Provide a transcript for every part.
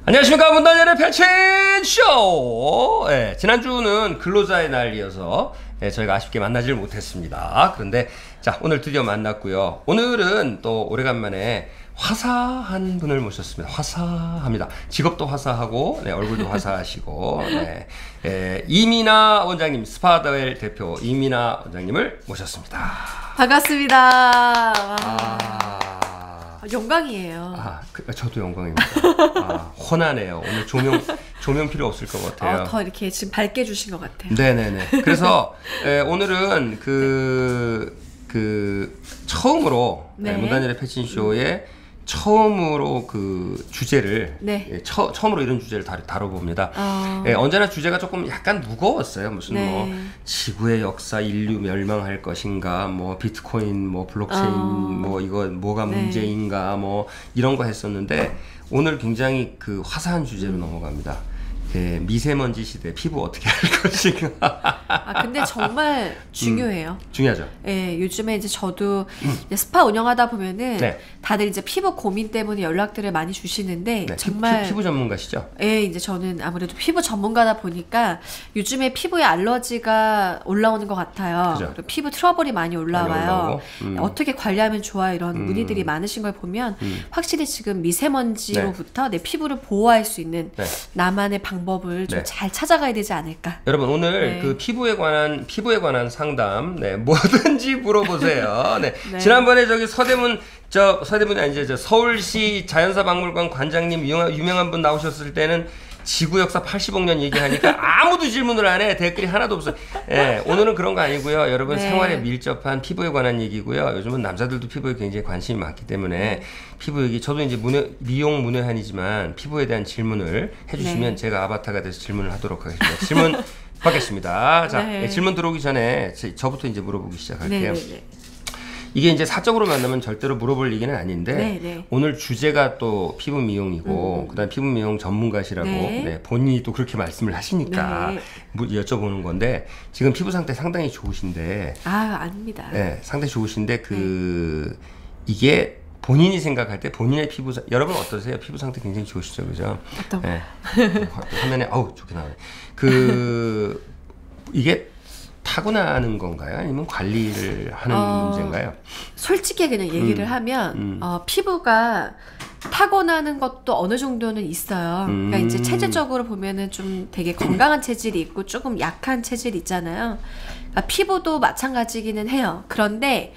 안녕하십니까. 문단열의 패친쇼. 네, 지난주는 근로자의 날이어서 저희가 아쉽게 만나질 못했습니다. 그런데 자, 오늘 드디어 만났고요. 오늘은 또 오래간만에 화사한 분을 모셨습니다. 화사합니다. 직업도 화사하고 얼굴도 화사하시고 이민아 원장님, 스파더웰 대표 이민아 원장님을 모셨습니다. 반갑습니다. 영광이에요. 저도 영광입니다. 헌하네요. 오늘 조명 필요 없을 것 같아요. 더 이렇게 지금 밝게 주신 것 같아요. 네네네. 그래서 오늘은 처음으로 문단열의 패친쇼에 처음으로 그 주제를 처음으로 이런 주제를 다뤄봅니다. 언제나 주제가 조금 약간 무거웠어요. 무슨 뭐 지구의 역사, 인류 멸망할 것인가, 뭐 비트코인, 뭐 블록체인, 뭐 이거 뭐가 문제인가, 뭐 이런 거 했었는데 오늘 굉장히 그 화사한 주제로 넘어갑니다. 미세먼지 시대 피부 어떻게 할 것인가. 근데 정말 중요해요. 중요하죠. 요즘에 이제 저도 이제 스파 운영하다 보면은 다들 이제 피부 고민 때문에 연락들을 많이 주시는데 정말 피부 전문가시죠? 이제 저는 아무래도 피부 전문가다 보니까 요즘에 피부에 알러지가 올라오는 것 같아요. 그리고 피부 트러블이 많이 올라와요. 어떻게 관리하면 좋아 이런 문의들이 많으신 걸 보면 확실히 지금 미세먼지로부터 내 피부를 보호할 수 있는 나만의 방법을 좀 잘 찾아가야 되지 않을까. 여러분 오늘 그 피부에 관한 상담 뭐든지 물어보세요. 지난번에 저기 서대문이 아니죠. 저 서울시 자연사박물관 관장님 유명한 분 나오셨을 때는 지구 역사 80억 년 얘기하니까 아무도 질문을 안 해. 댓글이 하나도 없어요. 오늘은 그런 거 아니고요. 여러분 생활에 밀접한 피부에 관한 얘기고요. 요즘은 남자들도 피부에 굉장히 관심이 많기 때문에 피부 얘기, 저도 이제 미용 문외한이지만 피부에 대한 질문을 해주시면 제가 아바타가 돼서 질문을 하도록 하겠습니다. 질문 받겠습니다. 자, 질문 들어오기 전에 저부터 이제 물어보기 시작할게요. 이게 이제 사적으로 만나면 절대로 물어볼 얘기는 아닌데 오늘 주제가 또 피부 미용이고 그다음 피부 미용 전문가시라고 본인이 또 그렇게 말씀을 하시니까 여쭤보는 건데 지금 피부 상태 상당히 좋으신데 아닙니다. 상당히 좋으신데 이게 본인이 생각할 때 본인의 피부 여러분 어떠세요? 피부 상태 굉장히 좋으시죠, 그죠? 어떤 화면에 좋게 나오네. 이게 타고나는 건가요? 아니면 관리를 하는 문제인가요? 솔직히 그냥 얘기를 하면 피부가 타고나는 것도 어느 정도는 있어요. 그러니까 이제 체질적으로 보면은 좀 되게 건강한 체질이 있고 조금 약한 체질이 있잖아요. 그러니까 피부도 마찬가지기는 해요. 그런데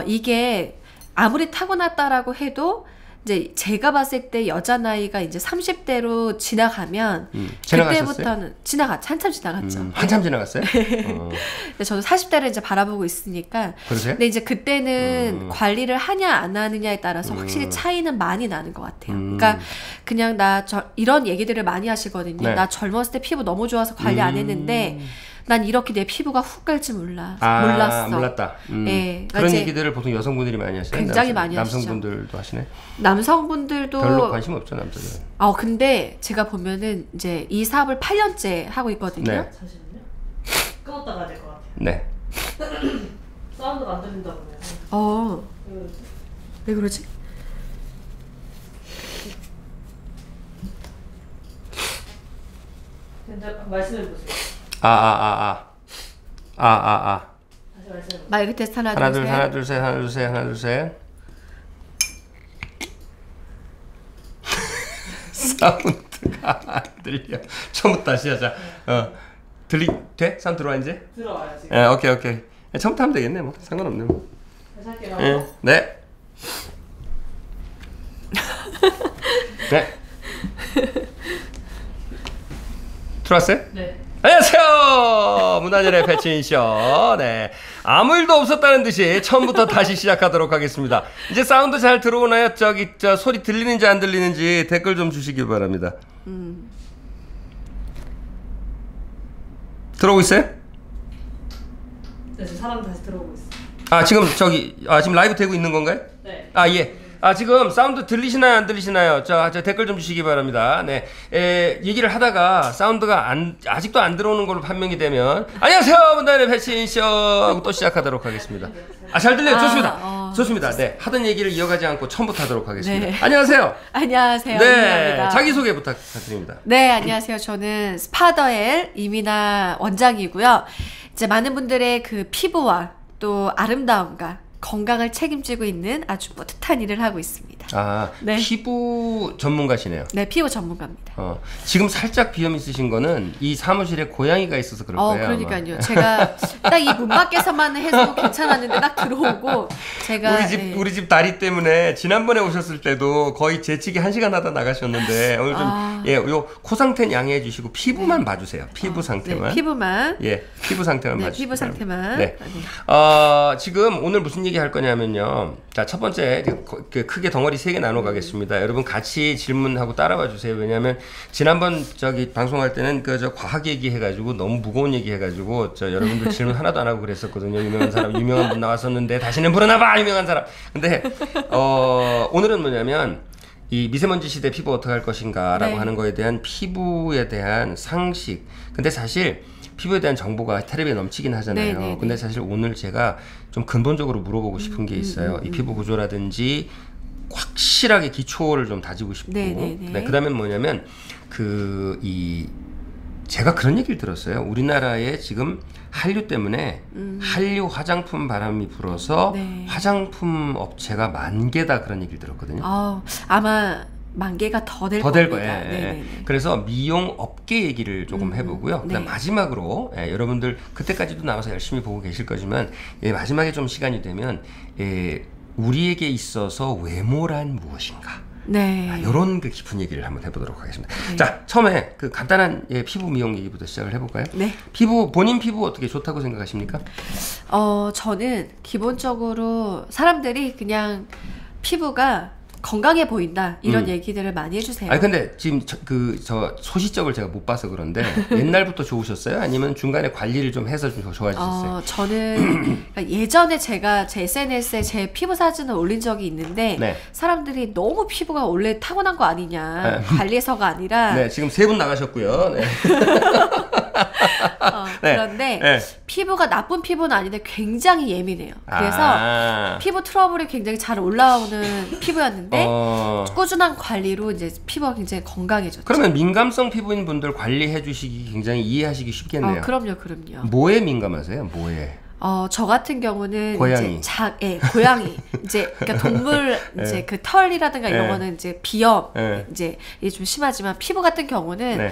이게 아무리 타고났다라고 해도 이제 제가 봤을 때 여자 나이가 이제 30대로 지나가면 그때부터는 한참 지나갔죠. 한참 지나갔어요? 근데 저도 40대를 이제 바라보고 있으니까. 그러세요? 근데 이제 그때는 관리를 하냐 안 하느냐에 따라서 확실히 차이는 많이 나는 것 같아요. 그러니까 그냥 이런 얘기들을 많이 하시거든요. 나 젊었을 때 피부 너무 좋아서 관리 안 했는데 난 이렇게 내 피부가 훅 갈지 몰랐어. 몰랐다. 그러니까 그런 얘기들을 보통 여성분들이 많이 하시나요? 굉장히 많이 하시죠. 남성분들도 하시네. 남성분들도 별로 관심 없죠, 남자들은. 근데 제가 보면은 이제 이 사업을 8년째 하고 있거든요. 잠시만요. 끊었다 가야 될 것 같아요. 사운드가 안 들린다고요. 왜 그러지? 말씀해보세요. 다시 말씀해보세요. 마이크 테스트 하나 둘 셋. 하나 둘 셋. 사운드가 안 들려. 처음부터 다시 하자. 돼? 사운드 들어와 이제? 들어와요 지금. 오케이. 처음부터 하면 되겠네. 뭐 상관없네. 뭐. 다시 할게요. 네. 들어왔어요? 네. 안녕하세요. 문단열의 패친쇼. 아무 일도 없었다는 듯이 처음부터 다시 시작하도록 하겠습니다. 이제 사운드 잘 들어오나요? 소리 들리는지 안 들리는지 댓글 좀 주시기 바랍니다. 들어오고 있어요? 네, 지금 사람 다시 들어오고 있어요. 지금 라이브 되고 있는 건가요? 네. 예. 지금 사운드 들리시나요? 안 들리시나요? 저 댓글 좀 주시기 바랍니다. 얘기를 하다가 사운드가 아직도 안 들어오는 걸로 판명이 되면 안녕하세요. 문단열의 패친쇼 하고 또 시작하도록 하겠습니다. 잘 들려요? 좋습니다. 좋습니다. 네, 하던 얘기를 이어가지 않고 처음부터 하도록 하겠습니다. 네. 안녕하세요. 안녕하세요. 네, 이민아입니다. 자기소개 부탁드립니다. 네, 안녕하세요. 저는 스파더엘 이민아 원장이고요. 이제 많은 분들의 그 피부와 또 아름다움과 건강을 책임지고 있는 아주 뿌듯한 일을 하고 있습니다. 아, 네. 피부 전문가시네요. 네, 피부 전문가입니다. 지금 살짝 비염 있으신 거는 이 사무실에 고양이가 있어서 그럴 거예요. 그러니까요. 아마. 제가 딱 이 문 밖에서만 해도 괜찮았는데 딱 들어오고 제가 우리 집 다리 때문에 지난번에 오셨을 때도 거의 재치기 1시간 하다 나가셨는데 오늘 좀 요 코 상태는 양해해 주시고 피부만 봐주세요. 피부 상태만. 네, 피부만. 피부 상태만 네, 봐주시고. 피부 상태만. 네. 지금 오늘 무슨 얘기 할 거냐면요. 자, 첫 번째 크게 덩어리 3개 나눠 가겠습니다. 여러분 같이 질문하고 따라와 주세요. 왜냐하면 지난번 방송할 때는 저 과학 얘기 해가지고 너무 무거운 얘기 해가지고 여러분들 질문 하나도 안 하고 그랬었거든요. 유명한 분 나왔었는데 다시는 부르나봐 유명한 사람. 근데 오늘은 뭐냐면 이 미세먼지 시대 피부 어떻게 할 것인가라고 네. 하는 거에 대한 피부에 대한 상식. 근데 사실 피부에 대한 정보가 텔레비에 넘치긴 하잖아요. 네. 근데 사실 오늘 제가 좀 근본적으로 물어보고 싶은 게 있어요. 이 피부 구조라든지 확실하게 기초를 좀 다지고 싶고. 네. 그다음에 뭐냐면 제가 그런 얘기를 들었어요. 우리나라에 지금 한류 때문에 한류 화장품 바람이 불어서 네. 화장품 업체가 10,000개다 그런 얘기를 들었거든요. 아마 10,000개가 더 될 거예요. 겁니다. 그래서 미용 업계 얘기를 조금 해보고요. 그다음 네. 마지막으로 여러분들 그때까지도 나와서 열심히 보고 계실 거지만 마지막에 좀 시간이 되면 우리에게 있어서 외모란 무엇인가? 네. 이런 그 깊은 얘기를 한번 해보도록 하겠습니다. 네. 자, 처음에 그 간단한 피부 미용 얘기부터 시작을 해볼까요? 네. 본인 피부 어떻게 좋다고 생각하십니까? 저는 기본적으로 사람들이 그냥 피부가 건강해 보인다 이런 얘기들을 많이 해주세요. 아니 근데 지금 저 소시적을 제가 못 봐서 그런데 옛날부터 좋으셨어요? 아니면 중간에 관리를 좀 해서 좀 좋아지셨어요? 저는 그러니까 예전에 제가 제 SNS에 제 피부 사진을 올린 적이 있는데 네. 사람들이 너무 피부가 원래 타고난 거 아니냐 관리해서가 아니라 네, 지금 3분 나가셨고요. 네. 그런데 네. 피부가 나쁜 피부는 아닌데 굉장히 예민해요. 그래서 피부 트러블이 굉장히 잘 올라오는 피부였는데 꾸준한 관리로 이제 피부가 굉장히 건강해졌죠. 그러면 민감성 피부인 분들 관리해 주시기 굉장히 이해하시기 쉽겠네요. 그럼요. 뭐에 민감하세요? 뭐에? 저 같은 경우는 고양이. 이제 고양이 이제 그러니까 동물 이제 그 털이라든가 이런 거는 이제 비염 이제 이게 좀 심하지만 피부 같은 경우는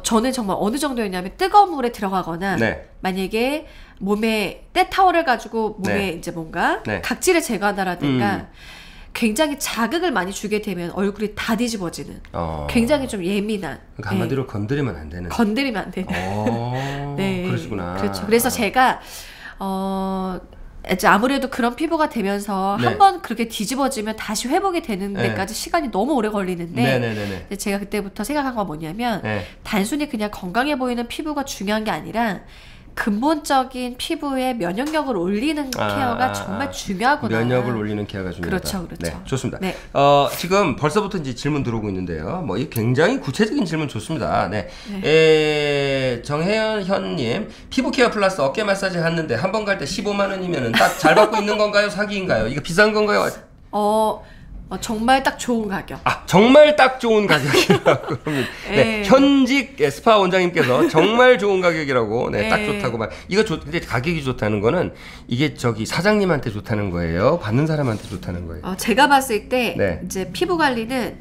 저는 정말 어느 정도였냐면 뜨거운 물에 들어가거나 만약에 몸에 때타올을 가지고 몸에 이제 뭔가 각질을 제거한다라든가 굉장히 자극을 많이 주게 되면 얼굴이 다 뒤집어지는 굉장히 좀 예민한 그러니까 한마디로 건드리면 안 되는 건드리면 안 되는 네, 그러시구나. 그렇죠. 그래서 제가 이제 아무래도 그런 피부가 되면서 한번 그렇게 뒤집어지면 다시 회복이 되는 데까지 시간이 너무 오래 걸리는데 제가 그때부터 생각한 건 뭐냐면 단순히 그냥 건강해 보이는 피부가 중요한 게 아니라 근본적인 피부의 면역력을 올리는 케어가 정말 중요하구나. 면역을 올리는 케어가 중요하다. 그렇죠. 네, 좋습니다. 네. 지금 벌써부터 이제 질문 들어오고 있는데요. 이 굉장히 구체적인 질문 좋습니다. 정혜연 현님, 피부 케어 플러스 어깨 마사지 했는데 한 번 갈 때 15만 원이면은 딱 잘 받고 있는 건가요? 사기인가요? 이거 비싼 건가요? 정말 딱 좋은 가격. 정말 딱 좋은 가격이라고. 네, 현직 스파 원장님께서 정말 좋은 가격이라고, 딱 좋다고 말. 근데 가격이 좋다는 거는 이게 사장님한테 좋다는 거예요? 받는 사람한테 좋다는 거예요? 제가 봤을 때 이제 피부 관리는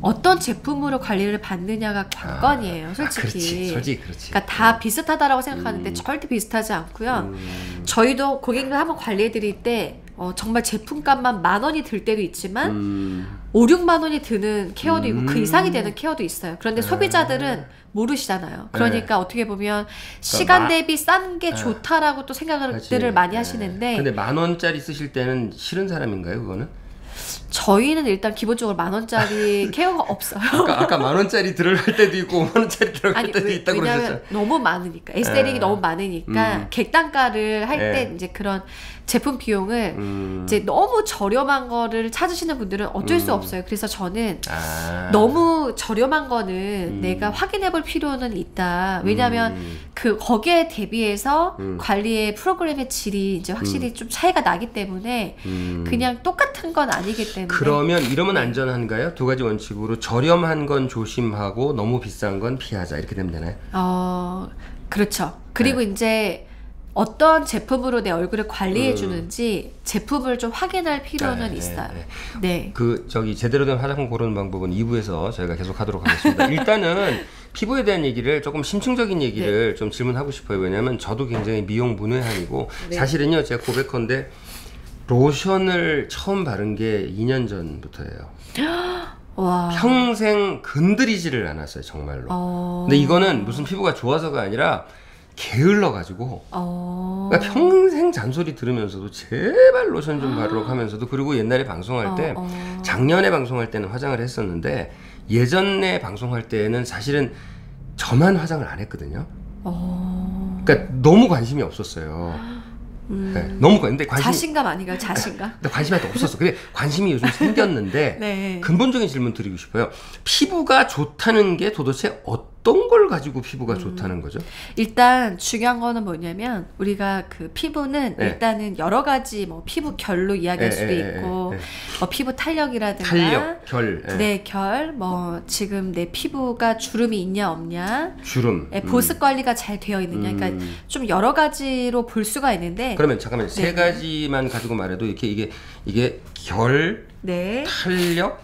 어떤 제품으로 관리를 받느냐가 관건이에요. 솔직히. 그렇지. 그러니까 다 비슷하다라고 생각하는데 절대 비슷하지 않고요. 저희도 고객님 한번 관리해 드릴 때 정말 제품값만 10,000원이 들 때도 있지만 5-6만 원이 드는 케어도 있고 그 이상이 되는 케어도 있어요. 그런데 소비자들은 모르시잖아요. 그러니까 어떻게 보면 시간 대비 싼 게 좋다라고 또 생각들을 많이 하시는데 근데 10,000원짜리 쓰실 때는 싫은 사람인가요, 그거는? 저희는 일단 기본적으로 10,000원짜리 케어가 없어요. 아까 10,000원짜리 들어갈 때도 있고 5만원짜리 들어갈 때도 있다고 왜냐면 그러셨죠. 너무 많으니까 에스테릭이 너무 많으니까 객단가를 할 때 이제 그런 제품 비용을 이제 너무 저렴한 거를 찾으시는 분들은 어쩔 수 없어요. 그래서 저는 너무 저렴한 거는 내가 확인해 볼 필요는 있다. 왜냐하면 그 거기에 대비해서 관리의 프로그램의 질이 이제 확실히 좀 차이가 나기 때문에 그냥 똑같은 건 아니기 때문에. 그러면 이러면 안전한가요? 두 가지 원칙으로 저렴한 건 조심하고 너무 비싼 건 피하자 이렇게 되면 되나요? 그렇죠. 그리고 이제 어떤 제품으로 내 얼굴을 관리해 주는지 제품을 좀 확인할 필요는 있어요. 네. 그 저기 제대로 된 화장품 고르는 방법은 2부에서 저희가 계속 하도록 하겠습니다. 일단은 피부에 대한 얘기를 조금 심층적인 얘기를 좀 질문하고 싶어요. 왜냐하면 저도 굉장히 미용 문외한이고 사실은요 제가 고백컨대 로션을 처음 바른 게 2년 전부터예요. 와. 평생 건드리지를 않았어요 정말로. 근데 이거는 무슨 피부가 좋아서가 아니라 게을러가지고 그러니까 평생 잔소리 들으면서도 제발 로션 좀 바르라고 하면서도 그리고 옛날에 방송할 때 작년에 방송할 때는 화장을 했었는데 예전에 방송할 때는 사실은 저만 화장을 안 했거든요. 그러니까 너무 관심이 없었어요. 네, 너무 근데 자신감 아닌가요? 자신감? 근데 관심이 없었어. 근데 관심이 요즘 생겼는데 네. 근본적인 질문 드리고 싶어요. 피부가 좋다는 게 도대체 어떤 걸 가지고 피부가 좋다는 거죠? 일단 중요한 거는 뭐냐면 우리가 그 피부는 일단은 여러 가지 뭐 피부 결로 이야기할 수도 있고 뭐 피부 탄력이라든가 탄력, 결, 네, 결, 뭐 지금 내 피부가 주름이 있냐 없냐, 주름, 보습 관리가 잘 되어 있느냐, 그러니까 좀 여러 가지로 볼 수가 있는데. 그러면 잠깐만 세 가지만 가지고 말해도 이게 결, 탄력,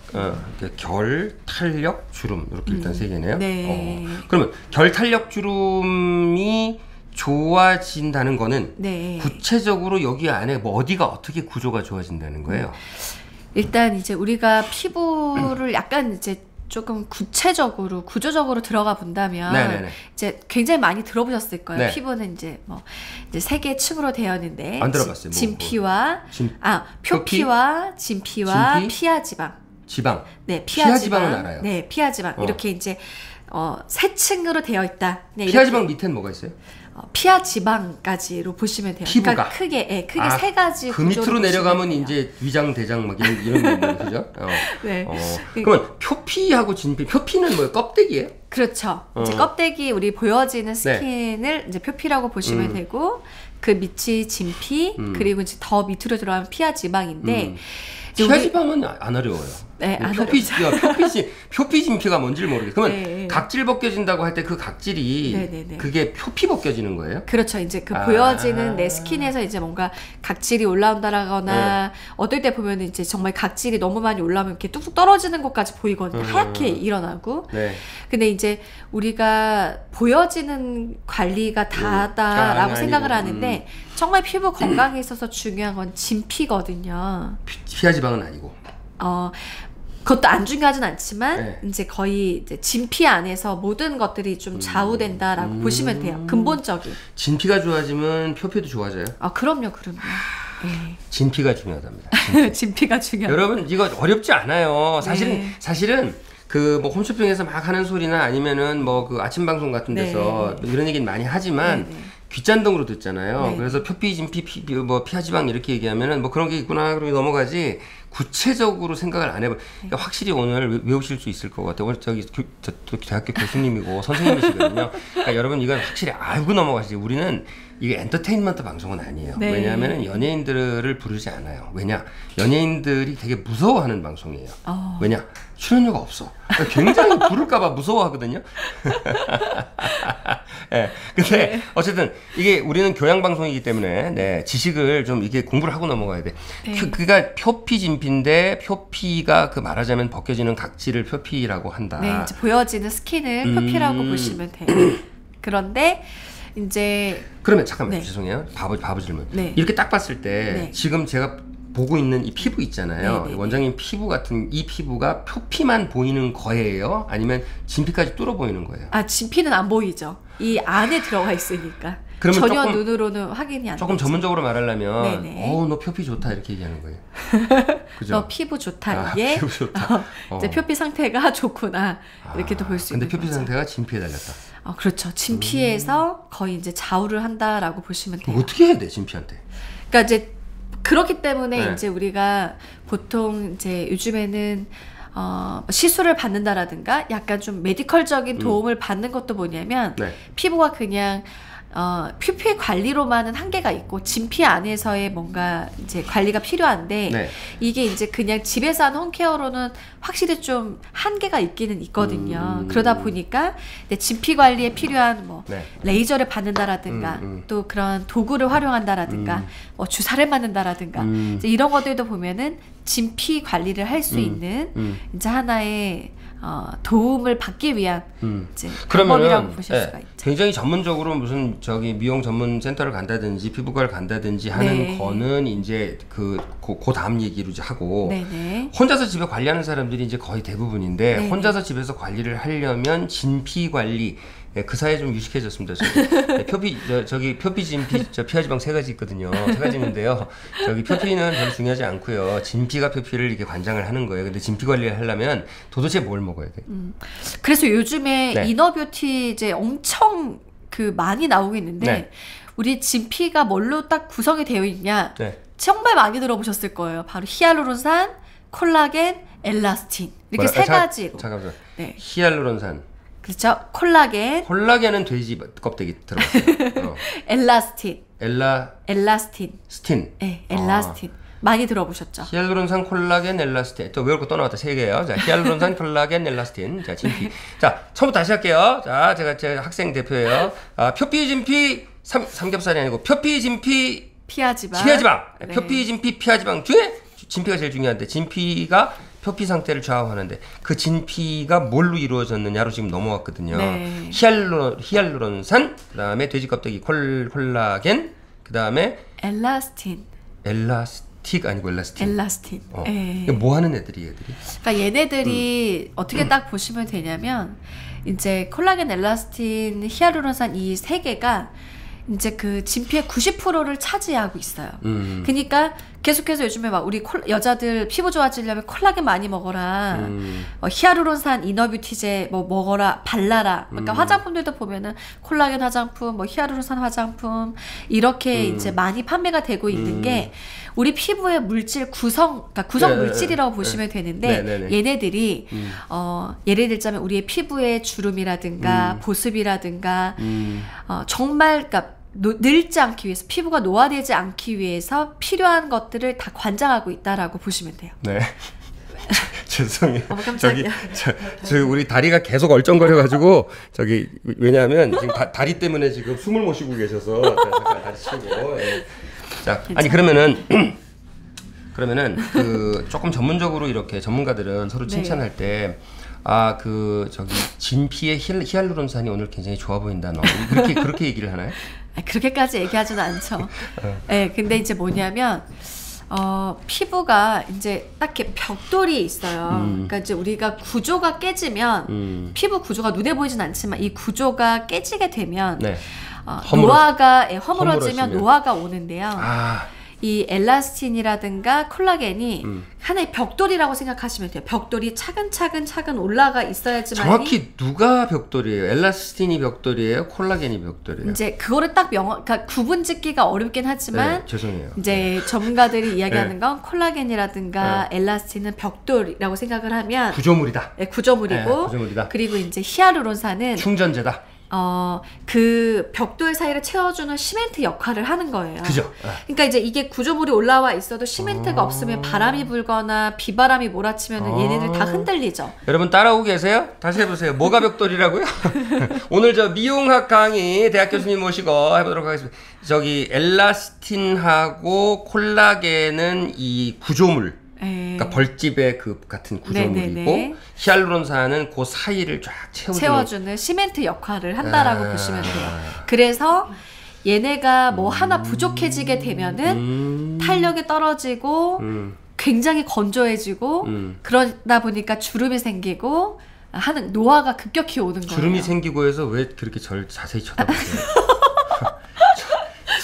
결, 탄력, 주름 이렇게 일단 세 개네요. 네. 그러면 결, 탄력, 주름이 좋아진다는 거는 구체적으로 여기 안에 뭐 어디가 어떻게 구조가 좋아진다는 거예요? 일단 이제 우리가 피부를 약간 이제 조금 구체적으로 구조적으로 들어가 본다면 이제 굉장히 많이 들어보셨을 거예요. 피부는 이제 뭐 이제 세 개의 층으로 되어 있는데 안 들어봤어요. 진피와 표피와 진피와 피하 지방. 네, 피하 지방은 알아요. 네, 피하 지방 이렇게 이제 세 층으로 되어 있다. 네, 피하 지방 밑에는 뭐가 있어요? 피하 지방까지로 보시면 돼요. 피부가 그러니까 크게 세 가지 그 밑으로 내려가면 이제 위장, 대장 막 이런 거 그죠? 네. 그러면 표피하고 진피, 표피는 뭐예요? 껍데기예요? 그렇죠. 이제 껍데기 우리 보여지는 스킨을 이제 표피라고 보시면 되고 그 밑이 진피 그리고 이제 더 밑으로 들어가면 피하 지방인데 피하 지방은 안 어려워요. 네, 안 표피 진피가 뭔지를 모르겠어요. 그러면 각질 벗겨진다고 할 때 그 각질이 그게 표피 벗겨지는 거예요? 그렇죠. 이제 그 보여지는 내 스킨에서 이제 뭔가 각질이 올라온다라거나 어떨 때 보면 이제 정말 각질이 너무 많이 올라오면 이렇게 뚝뚝 떨어지는 것까지 보이거든요. 하얗게 일어나고. 근데 이제 우리가 보여지는 관리가 다다라고 생각을 하는데 정말 피부 건강에 있어서 중요한 건 진피거든요. 피하 지방은 아니고. 그것도 안 중요하진 않지만 이제 거의 이제 진피 안에서 모든 것들이 좀 좌우된다라고 보시면 돼요. 근본적인. 진피가 좋아지면 표피도 좋아져요? 그럼요. 진피가 중요하답니다. 진피가 중요해요. 여러분 이거 어렵지 않아요. 사실은 그 뭐 홈쇼핑에서 막 하는 소리나 아니면은 뭐 그 아침 방송 같은 데서 이런 얘기는 많이 하지만 귓잔등으로 듣잖아요. 그래서 표피, 진피, 뭐 피하지방 이렇게 얘기하면은 뭐 그런 게 있구나 그러고 넘어가지 구체적으로 생각을 안 해봐. 그러니까 확실히 오늘 외우실 수 있을 것 같아요. 오늘 저기 대학교 교수님이고 선생님이시거든요. 그러니까 여러분 이건 확실히 알고 넘어가시지. 우리는 이게 엔터테인먼트 방송은 아니에요. 왜냐하면 연예인들을 부르지 않아요. 왜냐? 연예인들이 되게 무서워하는 방송이에요. 왜냐? 출연료가 없어. 그러니까 굉장히 부를까봐 무서워하거든요. 근데 어쨌든 이게 우리는 교양 방송이기 때문에 지식을 좀 이렇게 공부를 하고 넘어가야 돼. 그러니까 표피 진피인데 표피가 그 말하자면 벗겨지는 각질을 표피라고 한다. 네, 이제 보여지는 스킨을 표피라고 보시면 돼요. 그런데 이제 그러면 잠깐만 죄송해요. 바보 질문. 이렇게 딱 봤을 때 지금 제가 보고 있는 이 피부 있잖아요. 원장님 피부 같은 이 피부가 표피만 보이는 거예요? 아니면 진피까지 뚫어 보이는 거예요? 진피는 안 보이죠. 이 안에 들어가 있으니까. 그러면 전혀 조금, 눈으로는 확인이 안 조금 되죠. 전문적으로 말하려면 네네. 너 표피 좋다 이렇게 얘기하는 거예요. 그죠? 너 피부 좋다 이게 피부 좋다. 이제 표피 상태가 좋구나 이렇게도 볼 수 있는 근데 표피 거죠. 상태가 진피에 달렸다. 그렇죠. 진피에서 거의 이제 좌우를 한다라고 보시면 돼요. 어떻게 해야 돼 진피한테? 그러니까 이제 그렇기 때문에 네. 이제 우리가 보통 이제 요즘에는 시술을 받는다라든가 약간 좀 메디컬적인 도움을 받는 것도 뭐냐면 네. 피부가 그냥 표피 관리로만은 한계가 있고 진피 안에서의 뭔가 이제 관리가 필요한데 네. 이게 이제 그냥 집에서 하는 홈케어로는 확실히 좀 한계가 있기는 있거든요. 그러다 보니까 진피 관리에 필요한 뭐 네. 레이저를 받는다라든가 또 그런 도구를 활용한다라든가 뭐 주사를 맞는다라든가 이제 이런 것들도 보면은 진피 관리를 할 수 있는 이제 하나의 도움을 받기 위한 이제 방법이라고 보실 수가 있죠. 굉장히 전문적으로 무슨 미용 전문 센터를 간다든지 피부과를 간다든지 하는 네. 거는 이제 그 다음 얘기로 이제 하고 네네. 혼자서 집에 관리하는 사람들이 이제 거의 대부분인데 네네. 혼자서 집에서 관리를 하려면 진피 관리 그 사이에 좀 유식해졌습니다. 표피, 진피, 피하지방 세 가지 있거든요. 세 가지 있는데요. 표피는 별로 중요하지 않고요. 진피가 표피를 이렇게 관장을 하는 거예요. 근데 진피 관리를 하려면 도대체 뭘 먹어야 돼? 그래서 요즘에 네. 이너뷰티 이제 엄청 많이 나오고 있는데 네. 우리 진피가 뭘로 딱 구성이 되어 있냐? 네. 정말 많이 들어보셨을 거예요. 바로 히알루론산, 콜라겐, 엘라스틴 이렇게 세 가지로. 잠깐만. 네. 히알루론산. 그렇죠. 콜라겐은 돼지 껍데기 들어갔어요. 엘라스틴. 엘라스틴. 네, 엘라스틴. 많이 들어보셨죠? 히알루론산, 콜라겐, 엘라스틴. 또 외울 거 또 나왔다. 세 개예요. 자, 히알루론산, 콜라겐, 엘라스틴. 자, 진피. 자, 처음부터 다시 할게요. 자, 제가 학생 대표예요. 표피, 진피, 삼겹살이 아니고 표피, 진피, 피하지방. 네. 네. 표피, 진피, 피하지방 중에 진피가 제일 중요한데 진피가 표피 상태를 좌우하는데 그 진피가 뭘로 이루어졌느냐로 지금 넘어왔거든요. 네. 히알루론산, 그다음에 돼지 껍데기 콜라겐, 그다음에 엘라스틴. 엘라스틱 아니고 엘라스틴. 엘라스틴. 이게 뭐 하는 애들이? 그러니까 얘네들이 어떻게 딱 보시면 되냐면 이제 콜라겐, 엘라스틴, 히알루론산 이 세 개가 이제 그 진피의 90%를 차지하고 있어요. 그러니까 계속해서 요즘에 막 우리 여자들 피부 좋아지려면 콜라겐 많이 먹어라. 히알루론산 이너뷰티제 뭐 먹어라, 발라라. 그러니까 화장품들도 보면은 콜라겐 화장품, 뭐 히알루론산 화장품 이렇게 이제 많이 판매가 되고 있는 게 우리 피부의 물질 그러니까 구성 물질이라고 보시면 되는데 얘네들이 예를 들자면 우리의 피부의 주름이라든가 보습이라든가 정말 그러니까 늙지 않기 위해서 피부가 노화되지 않기 위해서 필요한 것들을 다 관장하고 있다라고 보시면 돼요. 네. 죄송해요. 깜짝이야. 저기 우리 다리가 계속 얼쩡거려가지고 왜냐하면 지금 다리 때문에 지금 숨을 못 쉬고 계셔서 잠깐 다리 치고. 예. 자, 아니 그러면은 조금 전문적으로 이렇게 전문가들은 서로 칭찬할 때. 진피의 히알루론산이 오늘 굉장히 좋아 보인다. 너 그렇게 얘기를 하나요? 그렇게까지 얘기하진 않죠. 네, 근데 이제 뭐냐면 피부가 이제 딱 이렇게 벽돌이 있어요. 그러니까 이제 우리가 구조가 깨지면 피부 구조가 눈에 보이진 않지만 이 구조가 깨지게 되면 네. 노화가 허물어지면 노화가 오는데요. 이 엘라스틴이라든가 콜라겐이 하나의 벽돌이라고 생각하시면 돼요. 벽돌이 차근차근 올라가 있어야지만 정확히 누가 벽돌이에요? 엘라스틴이 벽돌이에요? 콜라겐이 벽돌이에요? 이제 그거를 딱 그러니까 구분짓기가 어렵긴 하지만 네, 죄송해요. 이제 전문가들이 이야기하는 건 콜라겐이라든가 엘라스틴은 벽돌이라고 생각을 하면 구조물이다. 네, 구조물이고 구조물이다. 그리고 이제 히알루론산은 충전재다. 그 벽돌 사이를 채워주는 시멘트 역할을 하는 거예요. 그죠. 그러니까 이제 이게 구조물이 올라와 있어도 시멘트가 없으면 바람이 불거나 비바람이 몰아치면 얘네들 다 흔들리죠. 여러분 따라오고 계세요? 다시 해보세요. 뭐가 벽돌이라고요? 오늘 미용학 강의 대학 교수님 모시고 해보도록 하겠습니다. 엘라스틴하고 콜라겐은 이 구조물. 그러니까 벌집의 같은 구조물이고 네네네. 히알루론산은 그 사이를 쫙 채워주는 시멘트 역할을 한다라고 보시면 돼요. 그래서 얘네가 뭐 하나 부족해지게 되면은 탄력이 떨어지고 굉장히 건조해지고 그러다 보니까 주름이 생기고 하는 노화가 급격히 오는 거예요. 주름이 생기고 해서 왜 그렇게 절 자세히 쳐다보세요?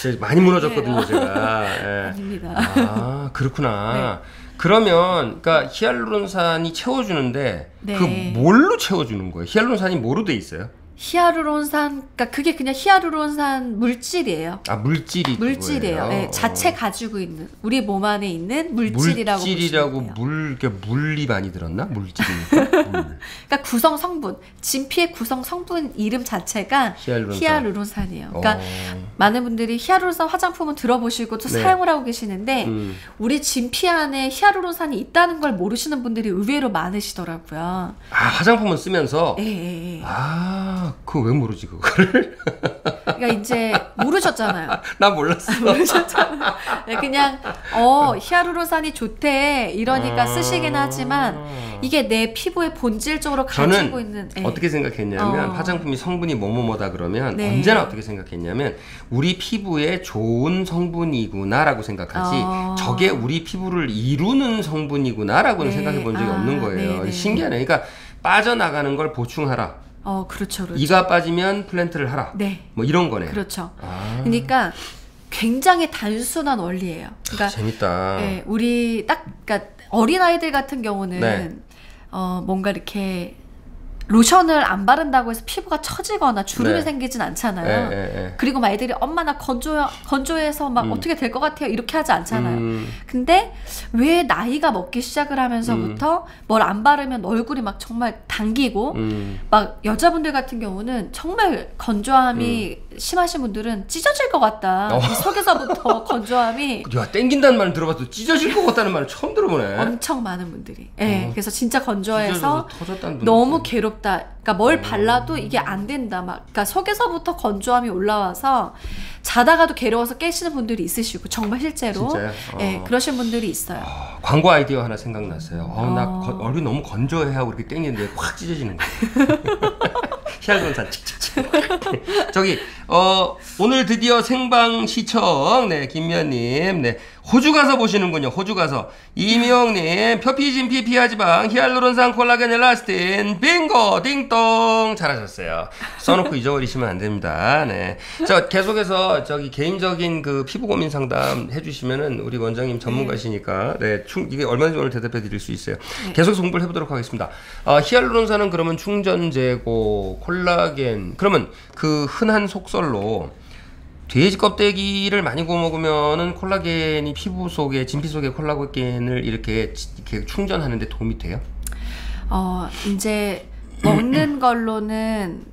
진짜 많이 무너졌거든요, 제가. 예. 아닙니다. 아, 그렇구나. 그러면 그러니까 히알루론산이 채워주는데 네. 그 뭘로 채워주는 거예요? 히알루론산이 뭐로 돼 있어요? 히알루론산, 그러니까 그게 그냥 히알루론산 물질이에요. 아, 물질이 물질이에요. 그거예요? 네, 자체 가지고 있는 우리 몸 안에 있는 물질이라고 물질이라고 보시면 돼요. 물이 많이 들었나? 물질이니까. 그러니까 구성 성분, 진피의 구성 성분 이름 자체가 히알루론산이에요. 그러니까 많은 분들이 히알루론산 화장품은 들어보시고 또 네. 사용을 하고 계시는데 우리 진피 안에 히알루론산이 있다는 걸 모르시는 분들이 의외로 많으시더라고요. 아, 화장품은 쓰면서? 예. 아, 그거 왜 모르지, 그거를? 그러니까 이제 모르셨잖아요. 나 몰랐어. 모르셨잖아요. 네, 그냥 히알루론산이 좋대 이러니까 쓰시긴 하지만 이게 내 피부에 본질적으로 가지고 저는 있는 어떻게 생각했냐면 화장품이 성분이 뭐뭐뭐다 그러면 네. 언제나 어떻게 생각했냐면 우리 피부에 좋은 성분이구나라고 생각하지 저게 우리 피부를 이루는 성분이구나라고는 네. 생각해 본 적이 없는 거예요. 네. 신기하네. 그러니까 빠져나가는 걸 보충하라. 그렇죠. 이가 빠지면 플랜트를 하라. 네. 뭐 이런 거네요. 그렇죠. 아. 그러니까 굉장히 단순한 원리예요. 그러니까 재밌다. 네, 우리 그러니까 어린 아이들 같은 경우는 네. 뭔가 이렇게 로션을 안 바른다고 해서 피부가 처지거나 주름이 네. 생기진 않잖아요. 네. 그리고 막 애들이 엄마 나 건조해서 막 어떻게 될 것 같아요 이렇게 하지 않잖아요. 근데 왜 나이가 먹기 시작을 하면서부터 뭘 안 바르면 얼굴이 막 정말 당기고 막 여자분들 같은 경우는 정말 건조함이 심하신 분들은 찢어질 것 같다. 이 속에서부터 건조함이 야, 땡긴다는 말은 들어봤어. 찢어질 것 같다는 말은 처음 들어보네. 엄청 많은 분들이. 네, 그래서 진짜 건조해서 찢어져서 터졌다는 분들 너무 있어요. 괴롭다. 그러니까 뭘 발라도 이게 안 된다. 막 그러니까 속에서부터 건조함이 올라와서 자다가도 괴로워서 깨시는 분들이 있으시고 정말 실제로 진짜요? 네, 그러신 분들이 있어요. 광고 아이디어 하나 생각났어요. 나 얼굴이 너무 건조해 하고 이렇게 땡기는데 확 찢어지는 거예요. 히알루론산 칙칙칙. 저기 오늘 드디어 생방 시청 김미연님 호주 가서 보시는군요. 호주 가서 이미영님 표피진피 피하지방 히알루론산 콜라겐 엘라스틴 빙고 띵동 잘하셨어요. 써놓고 잊어버리시면 안 됩니다. 네. 저 계속해서 저기 개인적인 그 피부 고민 상담 해주시면은 우리 원장님 전문가시니까 이게 얼마든지 오늘 대답해 드릴 수 있어요. 계속 공부를 해보도록 하겠습니다. 히알루론산은 그러면 충전재고 콜라겐 그러면 그 흔한 속설로 돼지 껍데기를 많이 구워 먹으면은 콜라겐이 피부 속에 진피 속에 콜라겐을 이렇게 충전하는데 도움이 돼요? 이제 먹는 걸로는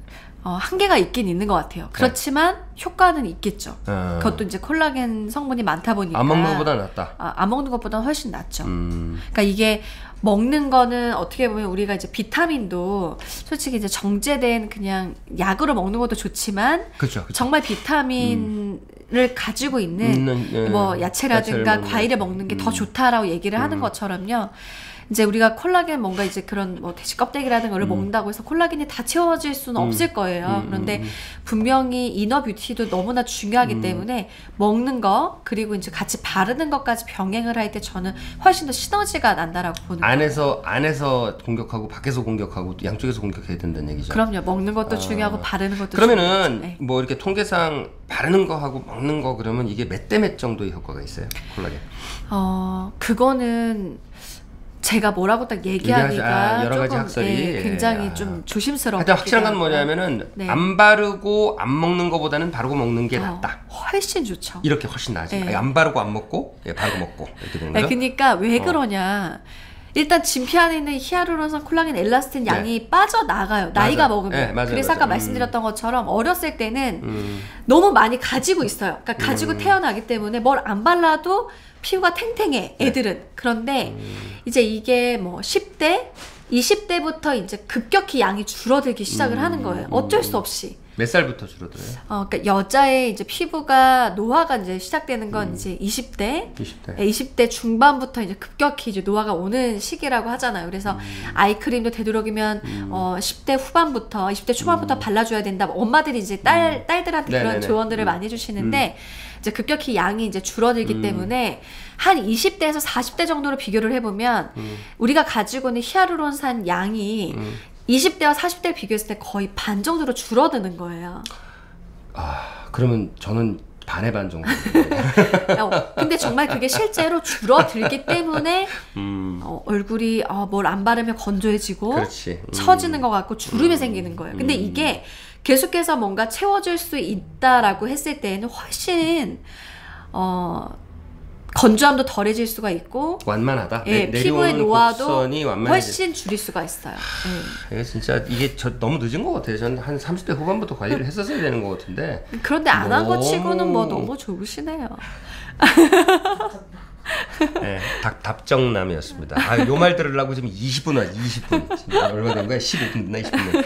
한계가 있긴 있는 것 같아요. 그렇지만 효과는 있겠죠. 그것도 이제 콜라겐 성분이 많다 보니까 안 먹는 것보다 낫다. 안 먹는 것보다 훨씬 낫죠. 그러니까 이게 먹는 거는 어떻게 보면 우리가 이제 비타민도 솔직히 이제 정제된 그냥 약으로 먹는 것도 좋지만 그쵸. 정말 비타민을 가지고 있는 뭐 야채라든가 과일을 먹는 게 더 좋다라고 얘기를 하는 것처럼요. 이제 우리가 콜라겐 뭔가 이제 그런 뭐 돼지 껍데기라든가 걸 먹는다고 해서 콜라겐이 다 채워질 수는 없을 거예요. 그런데 분명히 이너 뷰티도 너무나 중요하기 때문에 먹는 거 그리고 이제 같이 바르는 것까지 병행을 할 때 저는 훨씬 더 시너지가 난다라고 보는 거예요. 안에서 공격하고 밖에서 공격하고 양쪽에서 공격해야 된다는 얘기죠. 그럼요. 먹는 것도 중요하고 바르는 것도 그러면은 중요하죠. 뭐 이렇게 통계상 바르는 거하고 먹는 거 그러면 이게 몇 대 몇 정도의 효과가 있어요? 콜라겐. 그거는 제가 뭐라고 딱 얘기하기가 여러 가지 조금 학설이 굉장히 좀 조심스럽고 하여튼 확실한 건 뭐냐면은 안 바르고 안 먹는 거보다는 바르고 먹는 게 낫다. 훨씬 좋죠. 이렇게 훨씬 나아지. 안 바르고 안 먹고 바르고 먹고 이렇게 되는 거죠. 그러니까 왜 그러냐? 일단 진피 안에 있는 히알루론산 콜라겐 엘라스틴 양이 빠져나가요. 나이가 먹으면. 그래서 아까 말씀드렸던 것처럼 어렸을 때는 너무 많이 가지고 있어요. 그러니까 가지고 태어나기 때문에 뭘 안 발라도 피부가 탱탱해 애들은. 그런데 이제 이게 뭐 10대, 20대부터 이제 급격히 양이 줄어들기 시작을 하는 거예요. 어쩔 수 없이. 몇 살부터 줄어들어요? 그러니까 여자의 이제 피부가 노화가 이제 시작되는 건 이제 20대 중반부터 이제 급격히 이제 노화가 오는 시기라고 하잖아요. 그래서 아이크림도 되도록이면 10대 후반부터 20대 초반부터 발라줘야 된다. 엄마들이 이제 딸들한테 그런 조언들을 많이 해주시는데 이제 급격히 양이 이제 줄어들기 때문에 한 20대에서 40대 정도로 비교를 해보면 우리가 가지고 있는 히알루론산 양이 20대와 40대를 비교했을 때 거의 반 정도로 줄어드는 거예요. 그러면 저는 반의 반 정도. 근데 정말 그게 실제로 줄어들기 때문에 얼굴이 뭘 안 바르면 건조해지고 그렇지. 처지는 것 같고 주름이 생기는 거예요. 근데 이게 계속해서 뭔가 채워질 수 있다라고 했을 때는 훨씬 건조함도 덜해질 수가 있고 완만하다. 예, 피부의 노화도 완만해지... 훨씬 줄일 수가 있어요. 이게 진짜 이게 너무 늦은 것 같아요. 저는 한 30대 후반부터 관리를 했었어야 되는 것 같은데. 그런데 안 한 거 치고는 뭐 너무 좋으시네요. 네, 답정남이었습니다. 요 말 들으려고 지금 20분 20분 얼마 된 거야? 15분이나 20분.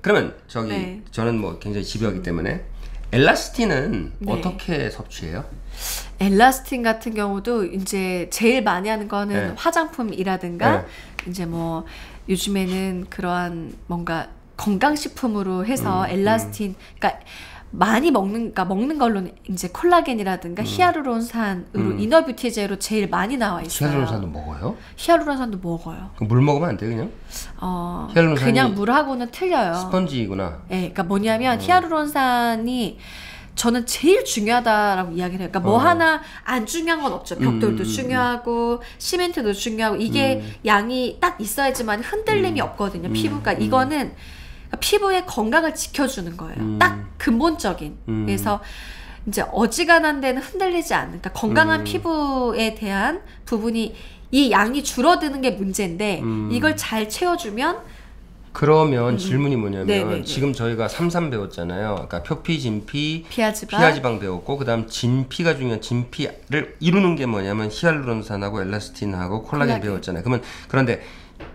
그러면 네. 저는 뭐 굉장히 집요하기 때문에 엘라스틴은 네. 어떻게 섭취해요? 엘라스틴 같은 경우도 이제 제일 많이 하는 거는 네. 화장품이라든가 이제 뭐 요즘에는 그러한 뭔가 건강식품으로 해서 엘라스틴 그러니까 많이 먹는 걸로는 이제 콜라겐이라든가 히알루론산으로 이너뷰티제로 제일 많이 나와 있어요. 히알루론산도 먹어요? 히알루론산도 먹어요. 그럼 물 먹으면 안 돼요, 그냥? 히알루론산이 그냥 물하고는 틀려요. 스펀지구나. 네, 그러니까 뭐냐면 히알루론산이 저는 제일 중요하다라고 이야기를 해요. 그러니까 뭐 하나 안 중요한 건 없죠. 벽돌도 중요하고 시멘트도 중요하고 이게 양이 딱 있어야지만 흔들림이 없거든요. 피부가 이거는 피부의 건강을 지켜주는 거예요. 딱 근본적인. 그래서 이제 어지간한 데는 흔들리지 않는, 그러니까 건강한 피부에 대한 부분이 이 양이 줄어드는 게 문제인데 이걸 잘 채워주면. 그러면 질문이 뭐냐면 네네네. 지금 저희가 3 배웠잖아요. 그러니까 표피, 진피, 피하지방. 피하지방 배웠고 그다음 진피가 중요한 진피를 이루는 게 뭐냐면 히알루론산하고 엘라스틴하고 콜라겐 배웠잖아요. 그런데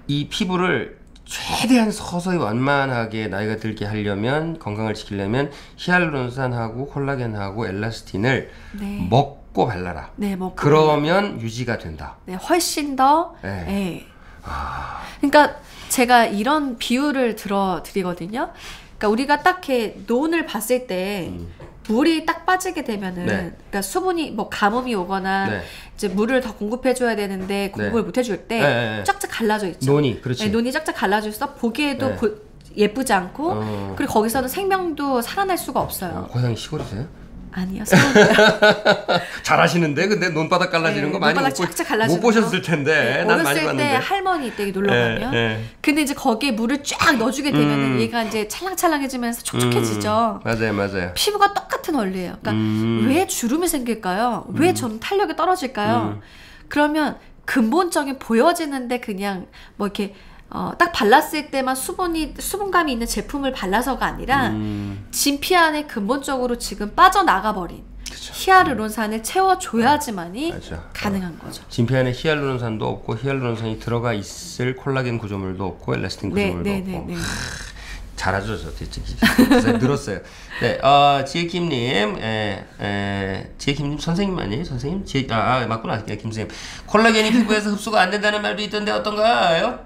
이 피부를 최대한 서서히 완만하게 나이가 들게 하려면 건강을 지키려면 히알루론산하고 콜라겐하고 엘라스틴을 네. 먹고 발라라. 네, 먹고 그러면 유지가 된다. 네, 훨씬 더. 네. 네. 그러니까 제가 이런 비유를 들어드리거든요. 그러니까 우리가 딱 이렇게 논을 봤을 때 물이 딱 빠지게 되면은 네. 그러니까 수분이 뭐 가뭄이 오거나 네. 이제 물을 더 공급해줘야 되는데 공급을 못 해줄 때 네. 쫙쫙 갈라져 있죠. 논이 그렇지. 네, 논이 쫙쫙 갈라져 있어 보기에도 네. 예쁘지 않고 그리고 거기서는 생명도 살아날 수가 없어요. 고향이 시골이세요? 아니요, 서울이요. 잘하시는데 근데 논바닥 갈라지는 네, 거 많이 논바닥 쫙쫙 갈라지는 못 보셨을 텐데 네, 난 많이 어렸을 봤는데. 때 할머니 댁에 놀러 가면 근데 이제 거기에 물을 쫙 넣어주게 되면은 얘가 이제 찰랑찰랑해지면서 촉촉해지죠. 맞아요. 피부가 똑같은 원리예요. 그러니까 왜 주름이 생길까요? 왜 저는 탄력이 떨어질까요? 그러면 근본적인 보여지는데 그냥 뭐 이렇게 딱 발랐을 때만 수분감이 있는 제품을 발라서가 아니라 진피 안에 근본적으로 지금 빠져나가 버린 히알루론산을 채워줘야지만이 가능한 거죠. 진피 안에 히알루론산도 없고 히알루론산이 들어가 있을 콜라겐 구조물도 없고 엘라스틴 구조물도 없고. 잘하죠, 저 늘었어요. 네, 지혜킴님, 지혜킴님 선생님 아니에요? 선생님? 맞구나, 김선생님. 콜라겐이 피부에서 흡수가 안 된다는 말도 있던데 어떤가요?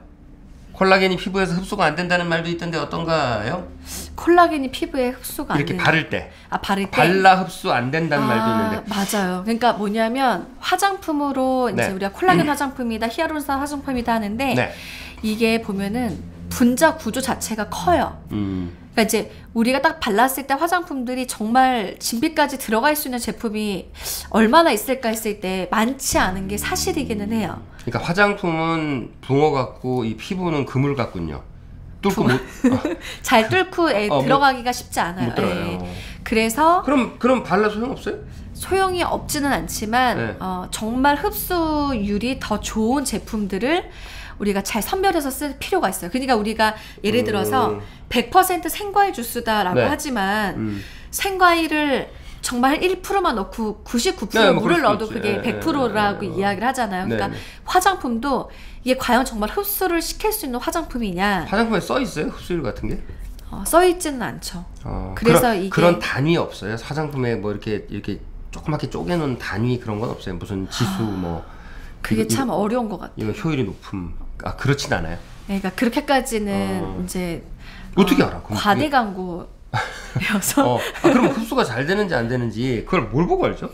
콜라겐이 피부에서 흡수가 안 된다는 말도 있던데 어떤가요? 콜라겐이 피부에 흡수가 안 이렇게 된다. 바를 때. 바를 때. 발라 흡수 안 된다는 말도 있는데. 맞아요. 그러니까 뭐냐면 화장품으로 이제 우리가 콜라겐 화장품이다, 히알루론산 화장품이다 하는데 이게 보면은 분자 구조 자체가 커요. 그러니까 이제 우리가 딱 발랐을 때 화장품들이 정말 진피까지 들어갈 수 있는 제품이 얼마나 있을까 했을 때 많지 않은 게 사실이기는 해요. 그러니까 화장품은 붕어 같고 이 피부는 그물 같군요. 뚫고 잘 뚫고 들어가기가 쉽지 않아요. 못 들어요. 그래서 그럼 발라 소용 없어요? 소용이 없지는 않지만 정말 흡수율이 더 좋은 제품들을 우리가 잘 선별해서 쓸 필요가 있어요. 그러니까 우리가 예를 들어서 100% 생과일 주스다라고 하지만 생과일을 정말 1%만 넣고 99% 물을 넣어도 그게 100%라고 이야기를 하잖아요. 그러니까 화장품도 이게 과연 정말 흡수를 시킬 수 있는 화장품이냐. 화장품에 써 있어요? 흡수율 같은 게? 써 있지는 않죠. 그래서 그런 단위 없어요? 화장품에 뭐 이렇게 조그맣게 쪼개놓은 단위 그런 건 없어요? 무슨 지수 뭐. 그게 참 어려운 것 같아요. 이거 효율이 높음. 그렇진 않아요? 네, 그러니까 그렇게까지는 이제 어떻게 알아? 과대 광고여서. 그럼 흡수가 잘 되는지 안 되는지 그걸 뭘 보고 알죠?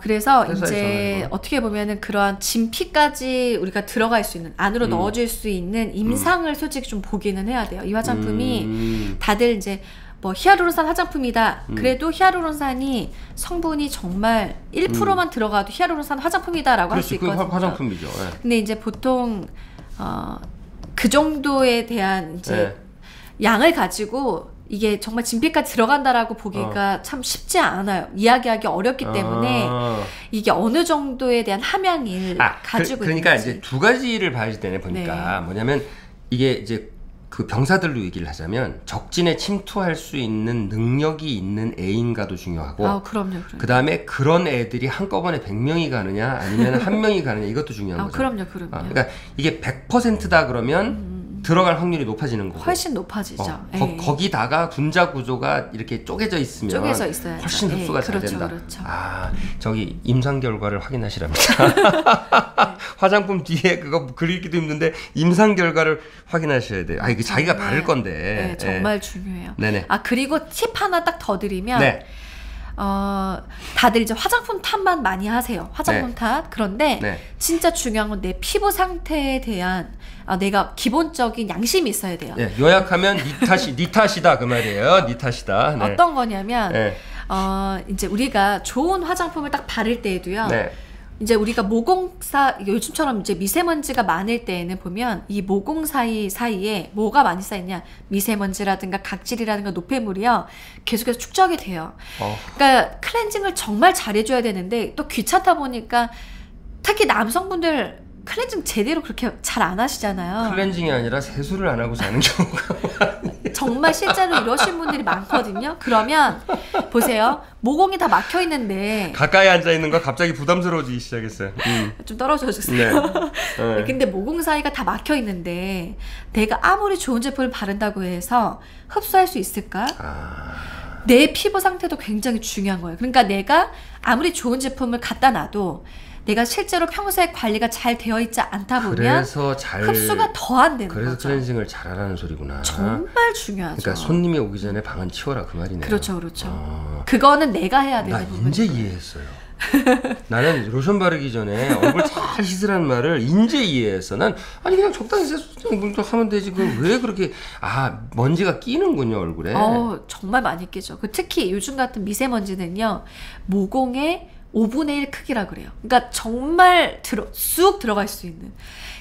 그래서 이제 어떻게 보면은 그러한 진피까지 우리가 들어갈 수 있는 안으로 넣어줄 수 있는 임상을 솔직히 좀 보기는 해야 돼요. 이 화장품이 다들 이제 뭐 히알루론산 화장품이다. 그래도 히알루론산이 성분이 정말 1%만 들어가도 히알루론산 화장품이다라고 할 수 있거든요. 그렇지, 화장품이죠. 네. 근데 이제 보통 그 정도에 대한 이제 양을 가지고 이게 정말 진피까지 들어간다라고 보기가 참 쉽지 않아요. 이야기하기 어렵기 때문에 이게 어느 정도에 대한 함량을 가지고 그러니까 있는지. 이제 두 가지를 봐야 되네 보니까. 뭐냐면 이게 이제 그 병사들로 얘기를 하자면 적진에 침투할 수 있는 능력이 있는 애인가도 중요하고 그럼요. 그 다음에 그런 애들이 한꺼번에 100명이 가느냐 아니면 한 명이 가느냐 이것도 중요한 거죠. 그럼요. 그러니까 이게 100%다 그러면 들어갈 확률이 높아지는 거고 훨씬 높아지죠. 거기다가 분자 구조가 이렇게 쪼개져 있으면 쪼개져 있어야죠. 훨씬 흡수가 잘 된다. 그렇죠. 저기 임상 결과를 확인하시랍니다. 화장품 뒤에 그거 그리기도 힘든데 임상 결과를 확인하셔야 돼요. 이게 자기가 바를 건데. 정말 중요해요. 네네. 그리고 팁 하나 딱 더 드리면 다들 이제 화장품 탓만 많이 하세요. 화장품 탓. 그런데 진짜 중요한 건 내 피부 상태에 대한 내가 기본적인 양심이 있어야 돼요. 요약하면 니 탓이다 그 말이에요. 니 탓이다. 어떤 거냐면 이제 우리가 좋은 화장품을 딱 바를 때에도요. 이제 우리가 모공사 요즘처럼 이제 미세먼지가 많을 때에는 보면 이 모공 사이에 뭐가 많이 쌓이냐 미세먼지라든가 각질이라든가 노폐물이요 계속해서 축적이 돼요. 그러니까 클렌징을 정말 잘해줘야 되는데 또 귀찮다 보니까 특히 남성분들 클렌징 제대로 그렇게 잘 안 하시잖아요. 클렌징이 아니라 세수를 안 하고 자는 경우가 정말 실제로 이러신 분들이 많거든요. 그러면 보세요. 모공이 다 막혀 있는데 가까이 앉아 있는 거 갑자기 부담스러워지기 시작했어요. 좀 떨어져 주세요. 근데 모공 사이가 다 막혀 있는데 내가 아무리 좋은 제품을 바른다고 해서 흡수할 수 있을까? 내 피부 상태도 굉장히 중요한 거예요. 그러니까 내가 아무리 좋은 제품을 갖다 놔도 내가 실제로 평소에 관리가 잘 되어 있지 않다 보면 흡수가 더 안 되는 그래서 거죠. 클렌징을 잘하라는 소리구나. 정말 중요하죠. 그러니까 손님이 오기 전에 방은 치워라 그 말이네요. 그렇죠. 그거는 내가 해야 되는 부분이에요. 나 이제 이해했어요. 나는 로션 바르기 전에 얼굴 잘 씻으라는 말을 이제 이해했어. 난 그냥 적당히 세수 하면 되지. 왜 그렇게 먼지가 끼는군요 얼굴에. 정말 많이 끼죠. 특히 요즘 같은 미세먼지는요 모공에 5분의 1 크기라 그래요. 그러니까 정말 쑥 들어갈 수 있는.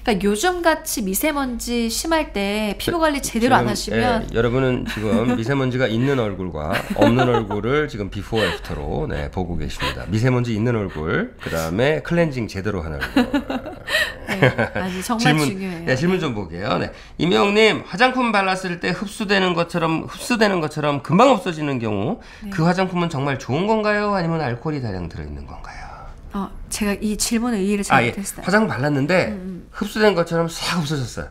그러니까 요즘같이 미세먼지 심할 때 피부 관리 제대로 안 하시면 여러분은 지금 미세먼지가 있는 얼굴과 없는 얼굴을 지금 비포 애프터로 보고 계십니다. 미세먼지 있는 얼굴, 그 다음에 클렌징 제대로 한 얼굴. 정말 중요해요. 질문 좀 볼게요. 임영님, 화장품 발랐을 때 흡수되는 것처럼 금방 없어지는 경우 그 화장품은 정말 좋은 건가요? 아니면 알코올이 다량 들어있는 건가요? 제가 이 질문의 의의를 잘못했어요. 화장 발랐는데 흡수된 것처럼 싹 없어졌어요.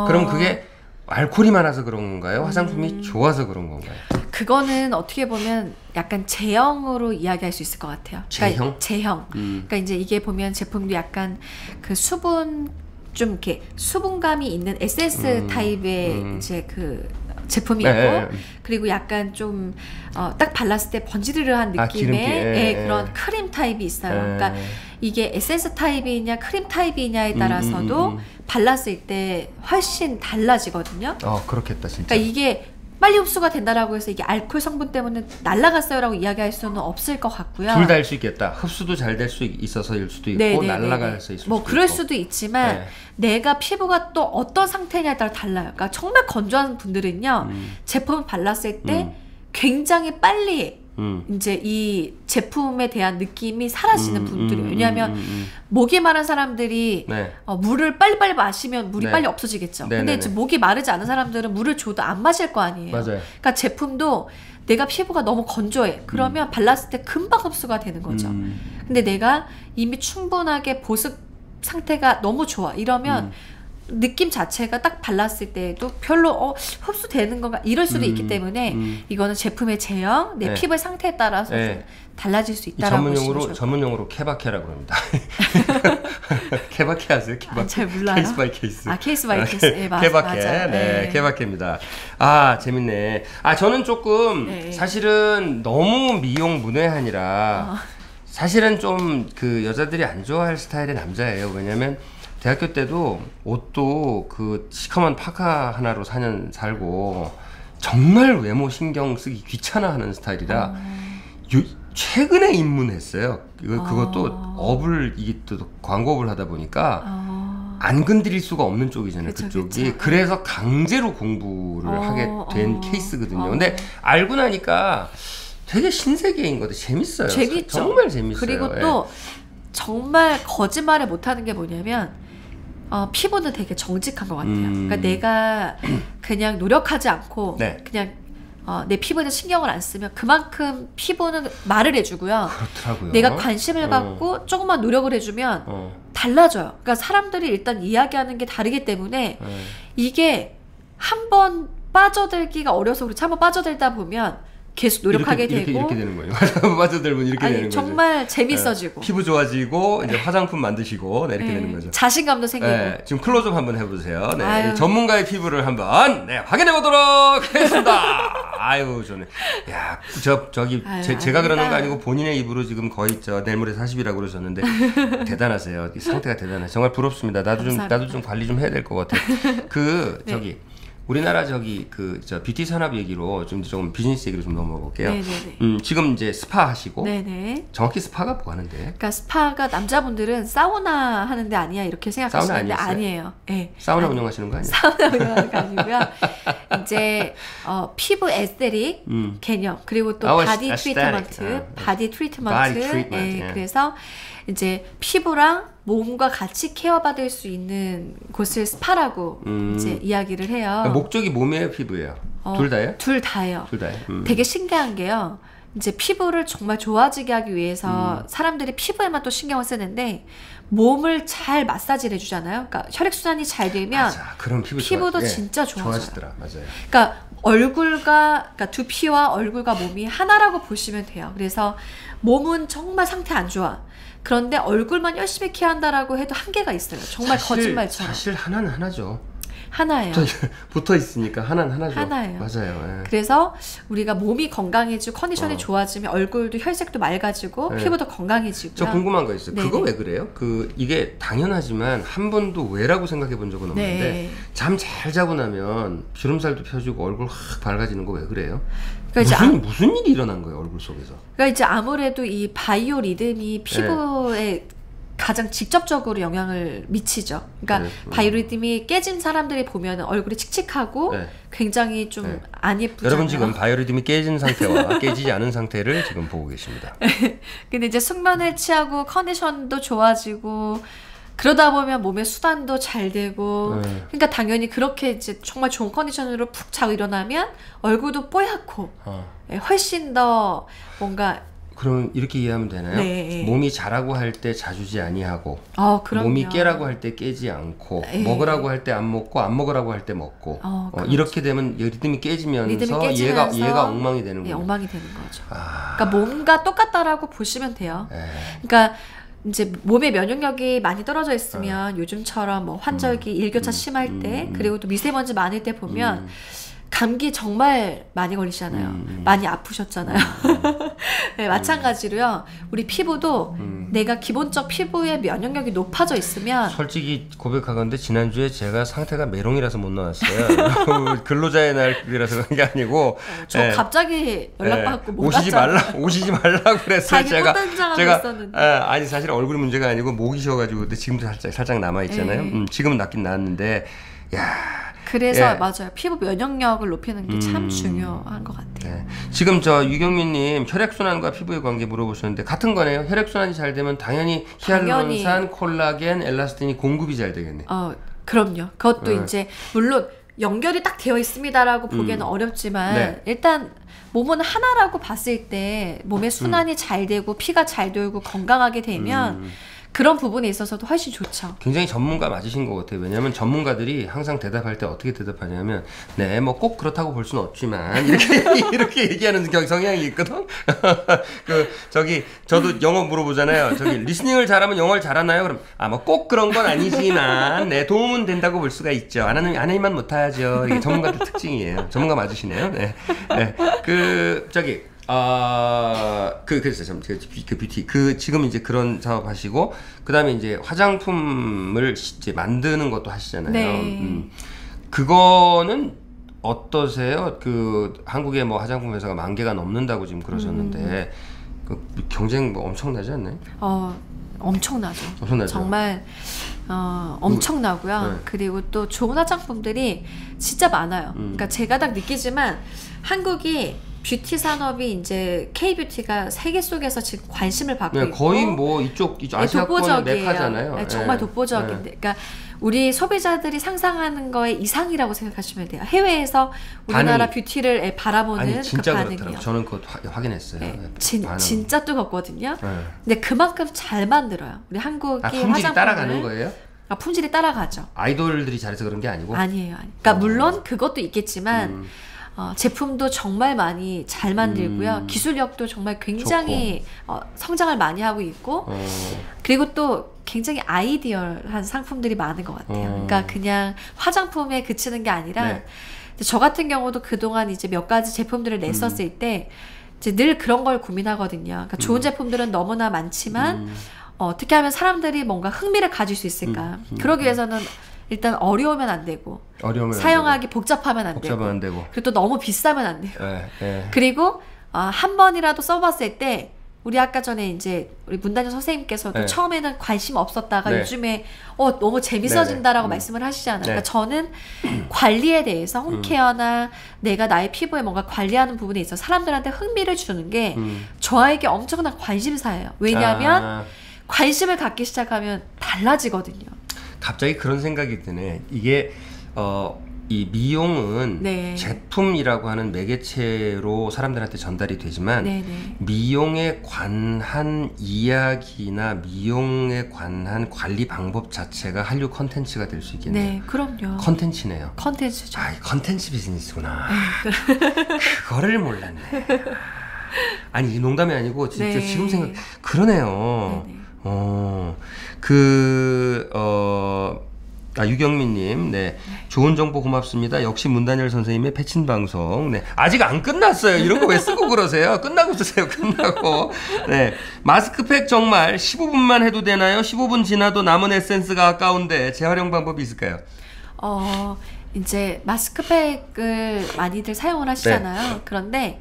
그럼 그게 알코올이 많아서 그런 건가요? 화장품이 좋아서 그런 건가요? 그거는 어떻게 보면 약간 제형으로 이야기할 수 있을 것 같아요. 제형? 제형. 그러니까 이제 이게 보면 제품도 약간 그 수분 좀 이렇게 수분감이 있는 에센스 타입의 이제 그 제품이 있고 그리고 약간 좀 딱 발랐을 때 번지르르한 느낌의 그런 크림 타입이 있어요. 그러니까 이게 에센스 타입이냐 크림 타입이냐에 따라서도 발랐을 때 훨씬 달라지거든요. 그렇겠다 진짜. 그러니까 이게 빨리 흡수가 된다라고 해서 이게 알코올 성분 때문에 날아갔어요라고 이야기할 수는 없을 것 같고요. 둘 다일 수 있겠다. 흡수도 잘 될 수 있어서일 수도 있고 날아갈 수 있을 수도 있고. 그럴 수도 있지만 내가 피부가 또 어떤 상태냐에 따라 달라요. 그러니까 정말 건조한 분들은요. 제품을 발랐을 때 굉장히 빨리 이제 이 제품에 대한 느낌이 사라지는 분들이에요. 왜냐하면 목이 마른 사람들이 물을 빨리빨리 마시면 물이 빨리 없어지겠죠. 근데 이제 목이 마르지 않은 사람들은 물을 줘도 안 마실 거 아니에요. 맞아요. 그러니까 제품도 내가 피부가 너무 건조해. 그러면 발랐을 때 금방 흡수가 되는 거죠. 근데 내가 이미 충분하게 보습 상태가 너무 좋아. 이러면 느낌 자체가 딱 발랐을 때도 별로 흡수되는 건가 이럴 수도 있기 때문에 이거는 제품의 제형, 내 피부의 상태에 따라서 좀 달라질 수 있다라고 보시면 전문용어로 케바케라고 합니다. 케바케 아세요? 케바케. 잘 몰라요. 케이스 바이 케이스. 케이스 바이 케이스. 케바케. 케바케입니다. 재밌네. 저는 조금 사실은 너무 미용 문외한이라 사실은 좀 그 여자들이 안 좋아할 스타일의 남자예요. 왜냐면 대학교 때도 옷도 그 시커먼 파카 하나로 4년 살고 정말 외모 신경 쓰기 귀찮아하는 스타일이라 최근에 입문했어요. 그것도 업을 이게 또 광고업을 하다 보니까 안 건드릴 수가 없는 쪽이잖아요. 그쵸, 그쪽이. 그쵸. 그래서 강제로 공부를 하게 된 케이스거든요. 근데 알고 나니까 되게 신세계인 것 같아요. 재밌어요. 재밌죠. 정말 재밌어요. 그리고 또 정말 거짓말을 못하는 게 뭐냐면 피부는 되게 정직한 것 같아요. 그러니까 내가 그냥 노력하지 않고 네. 그냥 내 피부에는 신경을 안 쓰면 그만큼 피부는 말을 해주고요. 그렇더라고요. 내가 관심을 갖고 조금만 노력을 해주면 달라져요. 그러니까 사람들이 일단 이야기하는 게 다르기 때문에 이게 한번 빠져들기가 어려서 그렇지 한번 빠져들다 보면 계속 노력하게 되고 이렇게 되는 거예요. 빠져들면 이렇게 되는 거죠. 정말 재밌어지고 피부 좋아지고 이제 화장품 만드시고 이렇게 되는 거죠. 자신감도 생기고. 지금 클로즈업 한번 해보세요. 네, 아유. 전문가의 피부를 한번 확인해 보도록 하겠습니다. 아유 저는 저기 제가 그러는 거 아니고 본인의 입으로 지금 거의 내일모레 40이라고 그러셨는데 대단하세요. 상태가 대단해. 정말 부럽습니다. 나도 좀 관리 좀 해야 될 것 같아. 저기. 우리나라 뷰티 산업 얘기로 좀 비즈니스 얘기로 좀 넘어가 볼게요. 지금 이제 스파 하시고. 네네. 정확히 스파가 뭐 하는데? 그러니까 스파가 남자분들은 사우나 하는데 아니야 이렇게 생각하시는데 아니에요. 네. 사우나 운영하시는 거 아니에요? 사우나 운영하는 거 아니고요. 이제 피부 에스테릭 개념 그리고 또 바디 트리트먼트, 바디 트리트먼트. 그래서 이제 피부랑 몸과 같이 케어받을 수 있는 곳을 스파라고 이제 이야기를 해요. 그러니까 목적이 몸이에요, 피부예요? 둘 다예요? 둘 다예요. 둘 다예요. 되게 신기한 게요. 이제 피부를 정말 좋아지게 하기 위해서 사람들이 피부에만 또 신경을 쓰는데 몸을 잘 마사지를 해주잖아요. 그러니까 혈액순환이 잘 되면 맞아. 그럼 피부도 진짜 좋아져요. 좋아지더라. 맞아요. 그러니까 그러니까 두피와 얼굴과 몸이 하나라고 보시면 돼요. 그래서 몸은 정말 상태 안 좋아. 그런데 얼굴만 열심히 케어한다라고 해도 한계가 있어요. 정말 거짓말처럼. 사실 하나는 하나죠. 하나예요. 붙어 있으니까 하나는 하나죠. 하나예요. 맞아요. 그래서 우리가 몸이 건강해지고 컨디션이 좋아지면 얼굴도 혈색도 맑아지고 피부도 건강해지고요. 저 궁금한 거 있어요. 네네. 그거 왜 그래요? 이게 당연하지만 한 번도 왜라고 생각해 본 적은 없는데 잠 잘 자고 나면 주름살도 펴지고 얼굴 확 밝아지는 거 왜 그래요? 그러니까 무슨 일이 일어난 거예요, 얼굴 속에서? 그러니까 이제 아무래도 이 바이오 리듬이 피부에 가장 직접적으로 영향을 미치죠. 그러니까 바이오리듬이 깨진 사람들이 보면 얼굴이 칙칙하고 굉장히 좀 안 예쁘잖아요. 여러분 지금 바이오리듬이 깨진 상태와 깨지지 않은 상태를 지금 보고 계십니다. 근데 이제 숙면을 취하고 컨디션도 좋아지고 그러다 보면 몸의 수단도 잘 되고 그러니까 당연히 그렇게 이제 정말 좋은 컨디션으로 푹 자고 일어나면 얼굴도 뽀얗고 훨씬 더 뭔가 그럼 이렇게 이해하면 되나요? 네. 몸이 자라고 할 때 자주지 아니하고 그럼요. 몸이 깨라고 할 때 깨지 않고 먹으라고 할 때 안 먹고 안 먹으라고 할 때 먹고 이렇게 되면 리듬이 깨지면서 얘가 엉망이 되는군요. 엉망이 되는 거죠. 그러니까 몸과 똑같다라고 보시면 돼요. 그러니까 이제 몸의 면역력이 많이 떨어져 있으면 요즘처럼 뭐 환절기, 일교차 심할 때 그리고 또 미세먼지 많을 때 보면 감기 정말 많이 걸리시잖아요. 많이 아프셨잖아요. 네, 마찬가지로요. 우리 피부도 내가 기본적 피부의 면역력이 높아져 있으면 솔직히 고백하건데 지난주에 제가 상태가 메롱이라서 못 나왔어요. 근로자의 날이라서 그런 게 아니고 저 갑자기 연락받고 못 오시지 말라고 그랬어요. 제가 있었는데. 아니 사실 얼굴 문제가 아니고 목이 쉬어가지고 근데 지금도 살짝 남아 있잖아요. 지금은 낫긴 나았는데 그래서 맞아요. 피부 면역력을 높이는 게 참 중요한 것 같아요. 지금 유경민님 혈액순환과 피부의 관계 물어보셨는데 같은 거네요. 혈액순환이 잘 되면 당연히 히알루론산, 콜라겐, 엘라스틴이 공급이 잘 되겠네. 그럼요. 그것도 이제 물론 연결이 딱 되어 있습니다라고 보기에는 어렵지만 일단 몸은 하나라고 봤을 때 몸의 순환이 잘 되고 피가 잘 돌고 건강하게 되면 그런 부분에 있어서도 훨씬 좋죠. 굉장히 전문가 맞으신 것 같아요. 왜냐하면 전문가들이 항상 대답할 때 어떻게 대답하냐면 뭐 꼭 그렇다고 볼 수는 없지만 이렇게 얘기하는 성향이 있거든. 저도 영어 물어보잖아요. 리스닝을 잘하면 영어를 잘하나요? 그럼 뭐 꼭 그런 건 아니지만 도움은 된다고 볼 수가 있죠. 안 하면 못하죠. 이게 전문가들 특징이에요. 전문가 맞으시네요. 그래서 뷰티 지금 이제 그런 사업 하시고 그다음에 이제 화장품을 이제 만드는 것도 하시잖아요. 그거는 어떠세요? 그 한국의 뭐 화장품 회사가 10,000개가 넘는다고 지금 그러셨는데 그 경쟁 뭐 엄청나지 않나요? 엄청나죠. 엄청나죠. 정말 엄청나고요. 네. 그리고 또 좋은 화장품들이 진짜 많아요. 그러니까 제가 딱 느끼지만 한국이 뷰티 산업이 이제 K-뷰티가 세계 속에서 지금 관심을 받고 네, 있고 거의 뭐 이쪽 아시아권의 메카잖아요. 네, 정말 네. 독보적인데, 네. 그러니까 우리 소비자들이 상상하는 거의 이상이라고 생각하시면 돼요. 해외에서 우리나라 반응이- 뷰티를 바라보는 아니 진짜 그 그렇더라고요. 반응이요. 저는 그거 확인했어요. 네, 네, 반응. 진짜 뜨겁거든요. 네. 근데 그만큼 잘 만들어요. 우리 한국이 품질이 화장품을 따라가는 거예요? 품질이 따라가죠. 아이돌들이 잘해서 그런 게 아니고? 아니에요. 그러니까 물론 그것도 있겠지만 제품도 정말 많이 잘 만들고요. 기술력도 정말 굉장히 성장을 많이 하고 있고 그리고 또 굉장히 아이디어한 상품들이 많은 것 같아요. 그러니까 그냥 화장품에 그치는 게 아니라 네. 저 같은 경우도 그동안 이제 몇 가지 제품들을 냈었을 때 이제 늘 그런 걸 고민하거든요. 그러니까 좋은 제품들은 너무나 많지만 어떻게 하면 사람들이 뭔가 흥미를 가질 수 있을까? 그러기 위해서는 일단 어려우면 안 되고 사용하기 복잡하면 안 되고 그리고 또 너무 비싸면 안 되고 그리고 한 번이라도 써봤을 때 우리 아까 전에 이제 우리 문단영 선생님께서도 네. 처음에는 관심 없었다가 네. 요즘에 너무 재밌어진다라고 말씀을 하시잖아요. 네. 그러니까 저는 관리에 대해서 홈케어나 내가 나의 피부에 뭔가 관리하는 부분에 있어서 사람들한테 흥미를 주는 게 저에게 엄청난 관심사예요. 왜냐하면 관심을 갖기 시작하면 달라지거든요. 갑자기 그런 생각이 드네. 이게 이 미용은 네. 제품이라고 하는 매개체로 사람들한테 전달이 되지만 네네. 미용에 관한 이야기나 미용에 관한 관리 방법 자체가 한류 컨텐츠가 될 수 있겠네요. 네, 그럼요. 컨텐츠네요. 컨텐츠죠. 아, 컨텐츠 비즈니스구나. 그거를 몰랐네. 아니, 이 농담이 아니고 진짜 네. 지금 생각 그러네요. 네네. 유경민님, 네. 좋은 정보 고맙습니다. 역시 문단열 선생님의 패친 방송. 네. 아직 안 끝났어요. 이런 거 왜 쓰고 그러세요? 끝나고 쓰세요. 끝나고. 네. 마스크팩 정말 15분만 해도 되나요? 15분 지나도 남은 에센스가 아까운데 재활용 방법이 있을까요? 이제 마스크팩을 많이들 사용을 하시잖아요. 그런데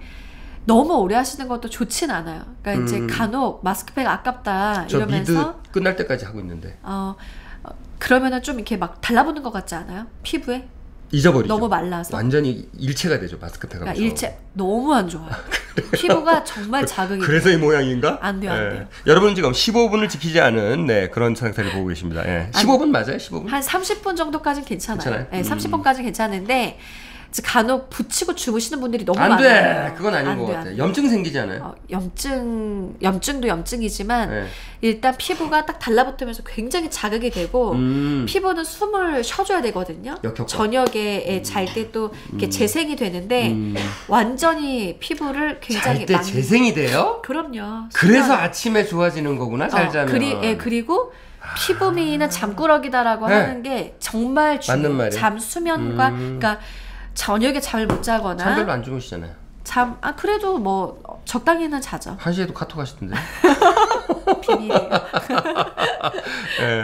너무 오래 하시는 것도 좋진 않아요. 그러니까 이제 간혹 마스크팩 아깝다 저 이러면서 미드 끝날 때까지 하고 있는데. 그러면은 좀 이렇게 막 달라붙는 것 같지 않아요? 피부에? 잊어버리죠. 너무 말라서. 완전히 일체가 되죠. 마스크팩하고. 그러니까 일체 너무 안 좋아요. 피부가 정말 자극이 그래서 이 모양인가? 안 돼요, 안 돼요. 여러분 지금 15분을 지키지 않은 그런 상태를 보고 계십니다. 15분 맞아요? 15분? 한 30분 정도까지는 괜찮아요. 괜찮아요? 네, 30분까지는 괜찮은데 간혹 붙이고 주무시는 분들이 너무 안 많아요. 돼. 그건 아닌 것 같아요. 염증 생기잖아요. 염증도 염증이지만 일단 피부가 딱 달라붙으면서 굉장히 자극이 되고 피부는 숨을 쉬어줘야 되거든요. 역효과. 저녁에 잘 때 또 이렇게 재생이 되는데 완전히 피부를 굉장히 잘 때 재생이 돼요? 그럼요. 그래서 아침에 좋아지는 거구나. 잘 자면. 그리고 피부 미인은 잠꾸러기다라고 하는 게 정말 맞는 말이에요. 잠 수면과 그러니까 저녁에 잠을 못 자거나 잠 별로 안 주무시잖아요. 그래도 뭐 적당히는 자죠. 1시에도 카톡 하시던데. 비밀이에요.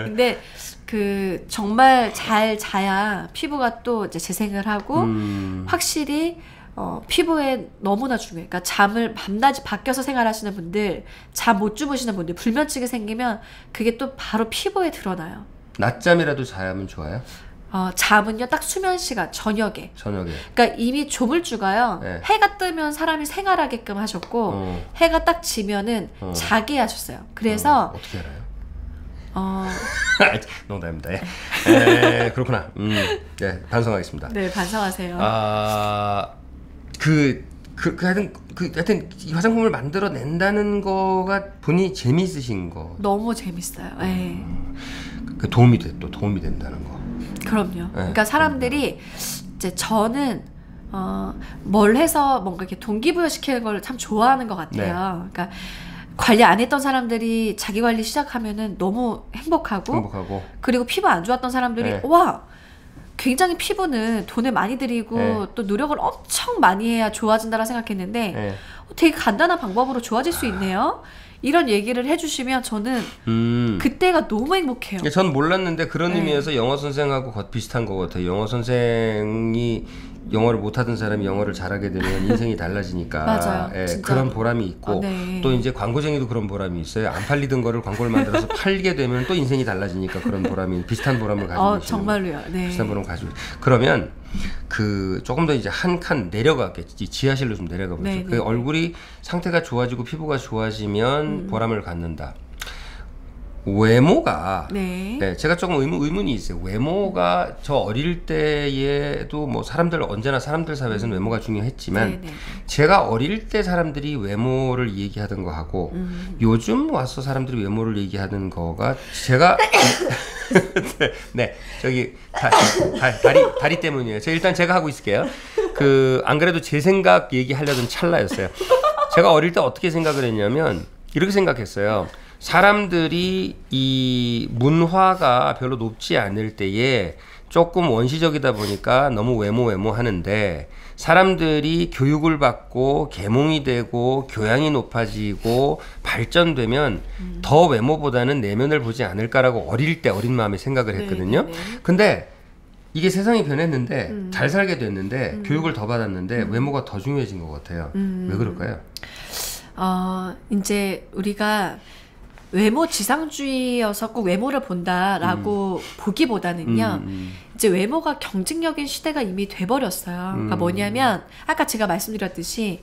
근데 정말 잘 자야 피부가 또 이제 재생을 하고 확실히 피부에 너무나 중요해요. 그러니까 잠을 밤낮이 바뀌어서 생활하시는 분들, 잠 못 주무시는 분들, 불면증이 생기면 그게 또 바로 피부에 드러나요. 낮잠이라도 자야면 좋아요? 잠은요 딱 수면 시간 저녁에. 그러니까 이미 조물주가요. 네. 해가 뜨면 사람이 생활하게끔 하셨고 해가 딱 지면은 자게 하셨어요. 그래서 어떻게 알아요? 농담입니다. 그렇구나. 반성하겠습니다. 네, 반성하세요. 하여튼 이 화장품을 만들어 낸다는 거가 본인이 재미있으신 거. 너무 재밌어요. 도움이 된다는 거. 그럼요. 그러니까 사람들이 이제 저는 뭘 해서 뭔가 이렇게 동기부여 시키는 걸 참 좋아하는 것 같아요. 그러니까 관리 안 했던 사람들이 자기 관리 시작하면은 너무 행복하고 그리고 피부 안 좋았던 사람들이 와 굉장히 피부는 돈을 많이 들이고 또 노력을 엄청 많이 해야 좋아진다라 생각했는데 되게 간단한 방법으로 좋아질 수 있네요. 이런 얘기를 해주시면 저는 그때가 너무 행복해요. 전 몰랐는데 그런 의미에서 영어 선생하고 비슷한 것 같아요. 영어 선생이 영어를 못하던 사람이 영어를 잘하게 되면 인생이 달라지니까 맞아요. 예, 진짜. 그런 보람이 있고 네. 또 이제 광고쟁이도 그런 보람이 있어요. 안 팔리던 거를 광고를 만들어서 팔게 되면 또 인생이 달라지니까 그런 보람이 비슷한 보람을 가지고 계시는 정말로요. 네. 비슷한 보람을 가지고 그러면 그 조금 더 이제 한 칸 내려가겠지 지하실로 좀 내려가 보죠. 네, 그 네. 얼굴이 상태가 좋아지고 피부가 좋아지면 보람을 갖는다. 외모가 네. 네, 제가 조금 의문이 있어요. 외모가 저 어릴 때에도 뭐 언제나 사람들 사회에서는 외모가 중요했지만 네, 네. 제가 어릴 때 사람들이 외모를 얘기하던 거하고 요즘 와서 사람들이 외모를 얘기하는 거가 제가 네 저기 다리 때문이에요. 일단 제가 하고 있을게요. 그 안 그래도 제 생각 얘기하려던 찰나였어요. 제가 어릴 때 어떻게 생각을 했냐면 이렇게 생각했어요. 사람들이 이 문화가 별로 높지 않을 때에 조금 원시적이다 보니까 너무 외모 하는데 사람들이 교육을 받고 계몽이 되고 교양이 높아지고 발전되면 더 외모보다는 내면을 보지 않을까라고 어린 마음에 생각을 했거든요. 네, 네, 네. 근데 이게 세상이 변했는데 잘 살게 됐는데 교육을 더 받았는데 외모가 더 중요해진 것 같아요. 왜 그럴까요? 이제 우리가 외모 지상주의여서 꼭 외모를 본다라고 보기보다는요. 이제 외모가 경쟁력인 시대가 이미 돼버렸어요. 그러니까 뭐냐면 아까 제가 말씀드렸듯이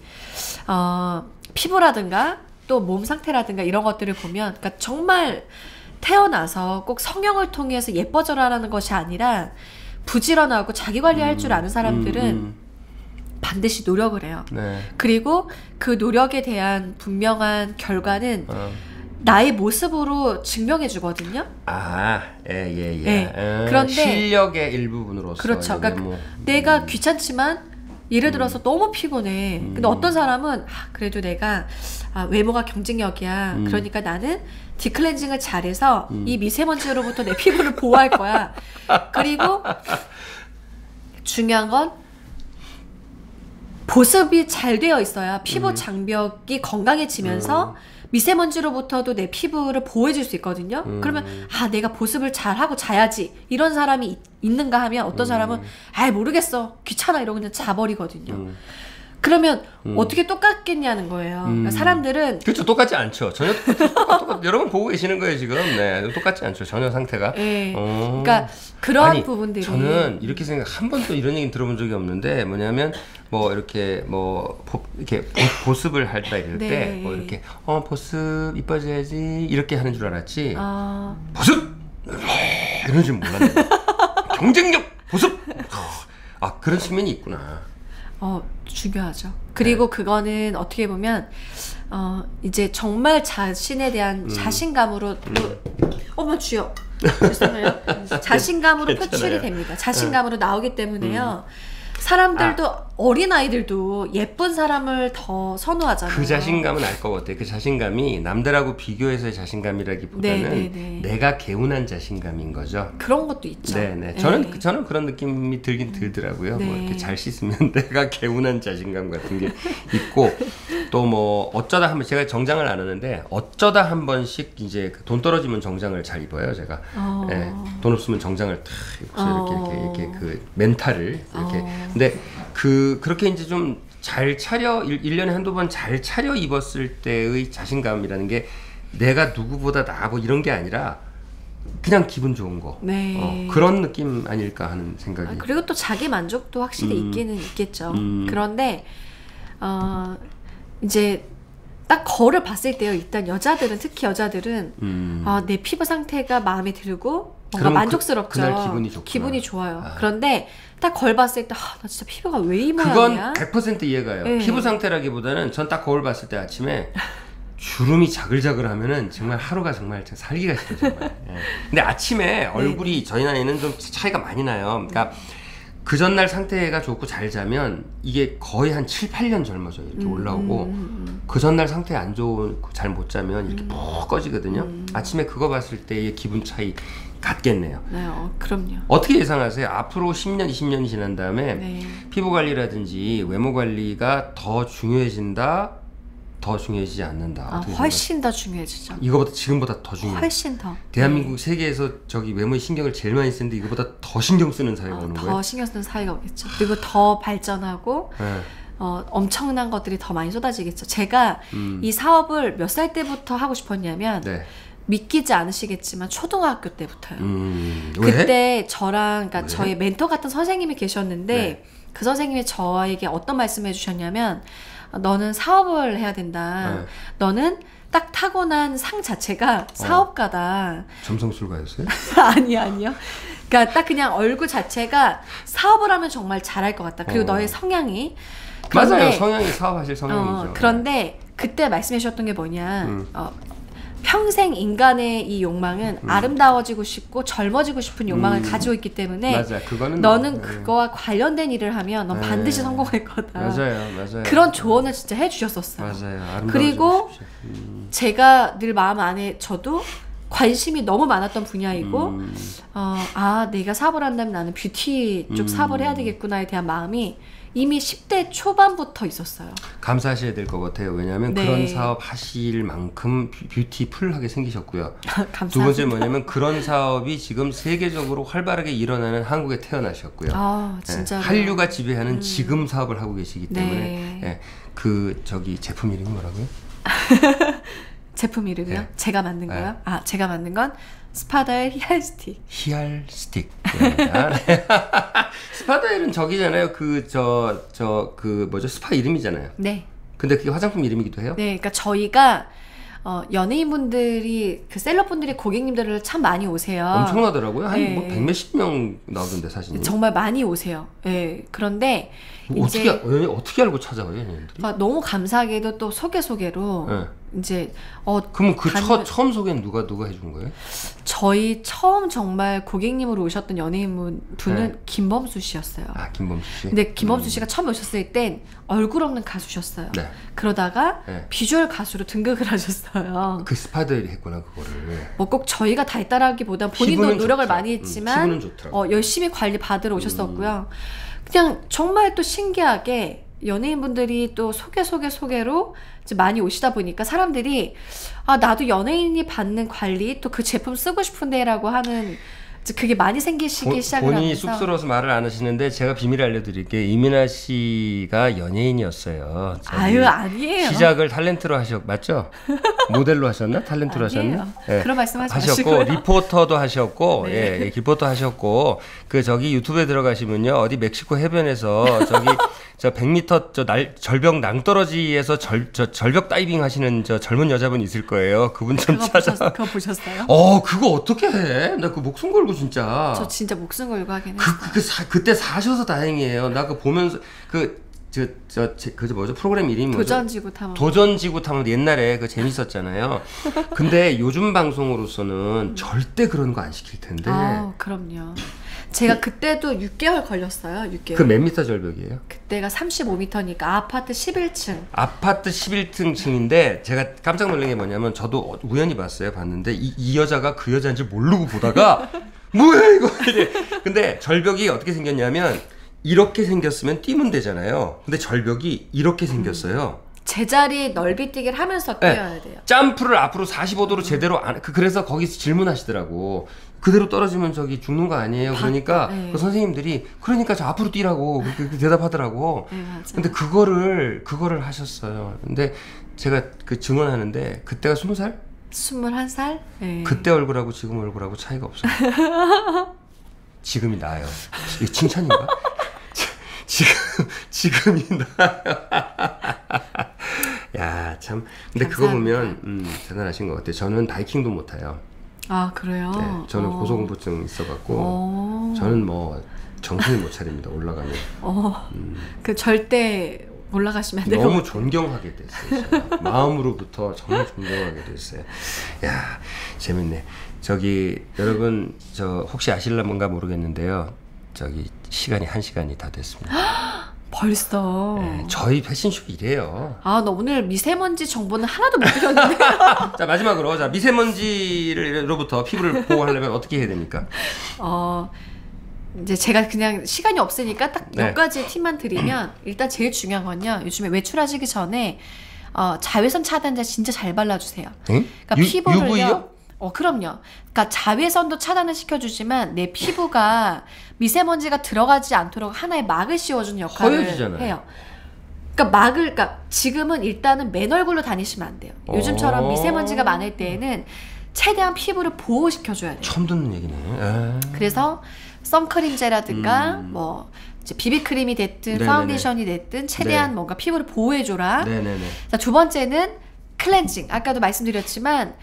피부라든가 또 몸 상태라든가 이런 것들을 보면 그러니까 정말 태어나서 꼭 성형을 통해서 예뻐져라라는 것이 아니라 부지런하고 자기 관리할 줄 아는 사람들은 반드시 노력을 해요. 네. 그리고 그 노력에 대한 분명한 결과는 나의 모습으로 증명해 주거든요. 예. 네. 그런데 실력의 일부분으로서. 그렇죠. 그러니까 내가 귀찮지만 예를 들어서 너무 피곤해. 근데 어떤 사람은 그래도 내가 외모가 경쟁력이야. 그러니까 나는 디클렌징을 잘해서 이 미세먼지로부터 내 피부를 보호할 거야. 그리고 중요한 건 보습이 잘 되어 있어야 피부 장벽이 건강해지면서 미세먼지로부터도 내 피부를 보호해줄 수 있거든요. 그러면 내가 보습을 잘하고 자야지 이런 사람이 있는가 하면 어떤 사람은 모르겠어 귀찮아 이러고 그냥 자버리거든요. 그러면 어떻게 똑같겠냐는 거예요. 그러니까 사람들은 그렇죠. 똑같지 않죠. 전혀 똑같 여러분 보고 계시는 거예요 지금. 네, 똑같지 않죠. 전혀 상태가. 네. 그러니까 그런 부분들이 저는 이렇게 한 번도 이런 얘기 들어본 적이 없는데 뭐냐면 뭐 이렇게 보습을 할다 이럴 네. 때 뭐 이렇게 보습 이뻐져야지 이렇게 하는 줄 알았지. 보습 이런 줄 몰랐네. 경쟁력 보습. 그런 측면이 있구나. 중요하죠. 그리고 그거는 어떻게 보면 이제 정말 자신에 대한 자신감으로 어머 주여 죄송해요. 자신감으로 표출이 됩니다. 자신감으로 나오기 때문에요. 사람들도 어린아이들도 예쁜 사람을 더 선호하잖아요. 그 자신감은 알 것 같아요. 그 자신감이 남들하고 비교해서의 자신감이라기보다는 네네네. 내가 개운한 자신감인 거죠. 그런 것도 있죠. 네네. 저는 그런 느낌이 들긴 들더라고요. 네. 뭐 이렇게 잘 씻으면 내가 개운한 자신감 같은 게 있고 또 뭐 어쩌다 한번 제가 정장을 안 하는데 어쩌다 한 번씩 이제 돈 떨어지면 정장을 잘 입어요. 제가 네, 돈 없으면 정장을 탁 입고 이렇게 그 멘탈을 이렇게 근데 그렇게 이제 좀 잘 차려 1년에 한두 번 잘 차려 입었을 때의 자신감이라는 게 내가 누구보다 나고 이런 게 아니라 그냥 기분 좋은 거. 네. 그런 느낌 아닐까 하는 생각이. 그리고 또 자기 만족도 확실히 있기는 있겠죠. 그런데 이제 딱 거울을 봤을 때요. 일단 특히 여자들은 내 피부 상태가 마음에 들고 뭔가 만족스럽죠. 그날 기분이 좋구나. 기분이 좋아요. 그런데 딱 거울 봤을 때 나 진짜 피부가 왜 이 그건 모양이야? 100% 이해가요. 네. 피부 상태라기보다는 전 딱 거울 봤을 때 아침에 주름이 자글자글하면은 정말 하루가 정말 살기가 싫어요. 정말. 예. 근데 아침에 얼굴이 저희 나이는 좀 차이가 많이 나요. 그러니까 그 전날 상태가 좋고 잘 자면 이게 거의 한 7, 8년 젊어져요. 이렇게 올라오고 그 전날 상태 안 좋고 잘 못 자면 이렇게 푹 꺼지거든요. 아침에 그거 봤을 때의 기분 차이 같겠네요. 네, 그럼요. 어떻게 예상하세요? 앞으로 10년, 20년이 지난 다음에 네. 피부 관리라든지 외모 관리가 더 중요해진다? 더 중요해지지 않는다. 아, 훨씬 더 중요해지죠. 이거보다 지금보다 더 중요해. 훨씬 더. 대한민국 세계에서 저기 외모에 신경을 제일 많이 쓰는데 이거보다 더 신경 쓰는 사회가 오는 거예요. 더 신경 쓰는 사회가 오겠죠. 그리고 더 발전하고 엄청난 것들이 더 많이 쏟아지겠죠. 제가 이 사업을 몇 살 때부터 하고 싶었냐면 네. 믿기지 않으시겠지만 초등학교 때부터요. 왜? 그때 저랑 그러니까 왜? 저의 멘토 같은 선생님이 계셨는데 네. 그 선생님이 저에게 어떤 말씀을 해주셨냐면 너는 사업을 해야 된다. 네. 너는 딱 타고난 상 자체가 사업가다. 점성술가였어요? 아니요. 그러니까 딱 그냥 얼굴 자체가 사업을 하면 정말 잘할 것 같다. 그리고 너의 성향이 맞아요. 성향이 사업하실 성향이죠. 그런데 그때 말씀해 주셨던 게 뭐냐. 평생 인간의 이 욕망은 아름다워지고 싶고 젊어지고 싶은 욕망을 가지고 있기 때문에 맞아. 그거는 너는 그거와 관련된 일을 하면 넌 반드시 성공할 거다. 맞아요. 그런 조언을 진짜 해주셨었어요. 맞아요. 그리고 제가 늘 마음 안에 저도 관심이 너무 많았던 분야이고 내가 사업을 한다면 나는 뷰티 쪽 사업을 해야 되겠구나에 대한 마음이 이미 10대 초반부터 있었어요. 감사하셔야 될 것 같아요. 왜냐하면 네. 그런 사업 하실 만큼 뷰티풀하게 생기셨고요. 감사합니다. 두 번째 뭐냐면 그런 사업이 지금 세계적으로 활발하게 일어나는 한국에 태어나셨고요. 진짜 한류가 지배하는 지금 사업을 하고 계시기 때문에 네. 그 저기 제품 이름이 뭐라고요? 제품 이름이요? 네. 제가 만든 네. 거요? 제가 만든 건 스파다엘 히알 스틱. 히알 스틱. 스파다일은 저기잖아요. 그 뭐죠? 스파 이름이잖아요. 네. 근데 그게 화장품 이름이기도 해요? 네, 그러니까 저희가 연예인분들이 그 셀럽분들이 고객님들을 참 많이 오세요. 엄청나더라고요. 한 네. 뭐 100몇십 명 나오던데 사진이. 정말 많이 오세요. 네, 그런데 어떻게 알고 찾아와요, 연예인들이? 너무 감사하게도 또 소개로 네. 이제 그러면 처음 소개는 누가 해준 거예요? 저희 처음 정말 고객님으로 오셨던 연예인 분은 네. 김범수 씨였어요. 김범수 씨. 근데 김범수 씨가 처음 오셨을 땐 얼굴 없는 가수셨어요. 네. 그러다가 네. 비주얼 가수로 등극을 하셨어요. 그 스파더일이 했구나 그거를. 뭐 꼭 저희가 다 했다라기보다 본인도 노력을 좋죠. 많이 했지만 피부는 좋더라고요. 열심히 관리 받으러 오셨었고요. 그냥 정말 또 신기하게 연예인분들이 또 소개로 이제 많이 오시다 보니까 사람들이 나도 연예인이 받는 관리 또 그 제품 쓰고 싶은데라고 하는 이제 그게 많이 생기시기 시작을 하면서 본인이 쑥스러워서 말을 안 하시는데 제가 비밀 알려드릴게요. 이민아 씨가 연예인이었어요. 아니에요. 시작을 탤런트로 맞죠? 모델로 하셨나? 탤런트로 하셨나? 네. 그런 말씀하지 하셨고 마시고요. 리포터도 하셨고 네. 리포터 하셨고 저기 유튜브에 들어가시면요 어디 멕시코 해변에서 저기 저 100m 절벽 낭떠러지에서 절벽 다이빙 하시는 저 젊은 여자분 있을 거예요. 그분 좀 찾아. 그거 보셨어요? 그거 어떻게 해? 나 그 목숨 걸고 진짜. 저 진짜 목숨 걸고 하긴 했어요. 그때 사셔서 다행이에요. 나 그 보면서 뭐죠? 프로그램 이름이 뭐죠? 도전지구 탐험 옛날에 그 재밌었잖아요. 근데 요즘 방송으로서는 절대 그런 거 안 시킬 텐데. 그럼요. 제가 그때도 6개월 걸렸어요. 6개월. 그 몇 미터 절벽이에요? 그때가 35m니까 아파트 11층. 아파트 11층인데 제가 깜짝 놀란 게 뭐냐면 저도 우연히 봤는데 이 여자가 그 여자인 줄 모르고 보다가 뭐야 이거. 근데 절벽이 어떻게 생겼냐면 이렇게 생겼으면 뛰면 되잖아요. 근데 절벽이 이렇게 생겼어요. 제자리 넓이 뛰기를 하면서 뛰어야 돼요. 점프를 앞으로 45도로 제대로 그래서 거기서 질문하시더라고. 그대로 떨어지면 저기 죽는 거 아니에요? 그러니까 그 선생님들이 그러니까 저 앞으로 뛰라고 그렇게 대답하더라고. 네, 맞아. 근데 그거를 하셨어요. 근데 제가 그 증언하는데 그때가 20살? 21살? 네. 그때 얼굴하고 지금 얼굴하고 차이가 없어요. 지금이 나아요. 이게 칭찬인가? 지금이 나아요. 야, 참. 근데 감사합니다. 그거 보면 대단하신 것 같아요. 저는 바이킹도 못 타요. 그래요? 네, 저는 고소공포증 있어갖고 저는 뭐 정신을 못 차립니다. 올라가면. 그 절대 올라가시면 안 돼요. 너무 존경하게 됐어요. 제가. 마음으로부터 정말 존경하게 됐어요. 야, 재밌네. 여러분 혹시 아실런가 모르겠는데요. 시간이 1시간이 다 됐습니다. 벌써. 네, 저희 패션쇼 이래요. 나 오늘 미세먼지 정보는 하나도 못 드렸는데. 자, 마지막으로 미세먼지로부터 피부를 보호하려면 어떻게 해야 됩니까? 이제 제가 그냥 시간이 없으니까 딱 몇 네. 가지 팁만 드리면 일단 제일 중요한 건요. 요즘에 외출하시기 전에 자외선 차단제 진짜 잘 발라주세요. 응? 그러니까 피부를요. UV요? 그럼요. 그러니까 자외선도 차단을 시켜주지만 내 피부가 미세먼지가 들어가지 않도록 하나의 막을 씌워주는 역할을 허여지잖아요. 해요. 그러니까 지금은 일단은 맨 얼굴로 다니시면 안 돼요. 요즘처럼 미세먼지가 많을 때에는 최대한 피부를 보호시켜줘야 돼요. 처음 듣는 얘기네. 그래서 선크림제라든가 뭐 이제 비비크림이 됐든 네네네. 파운데이션이 됐든 최대한 네. 뭔가 피부를 보호해줘라. 네네네. 자, 두 번째는 클렌징. 아까도 말씀드렸지만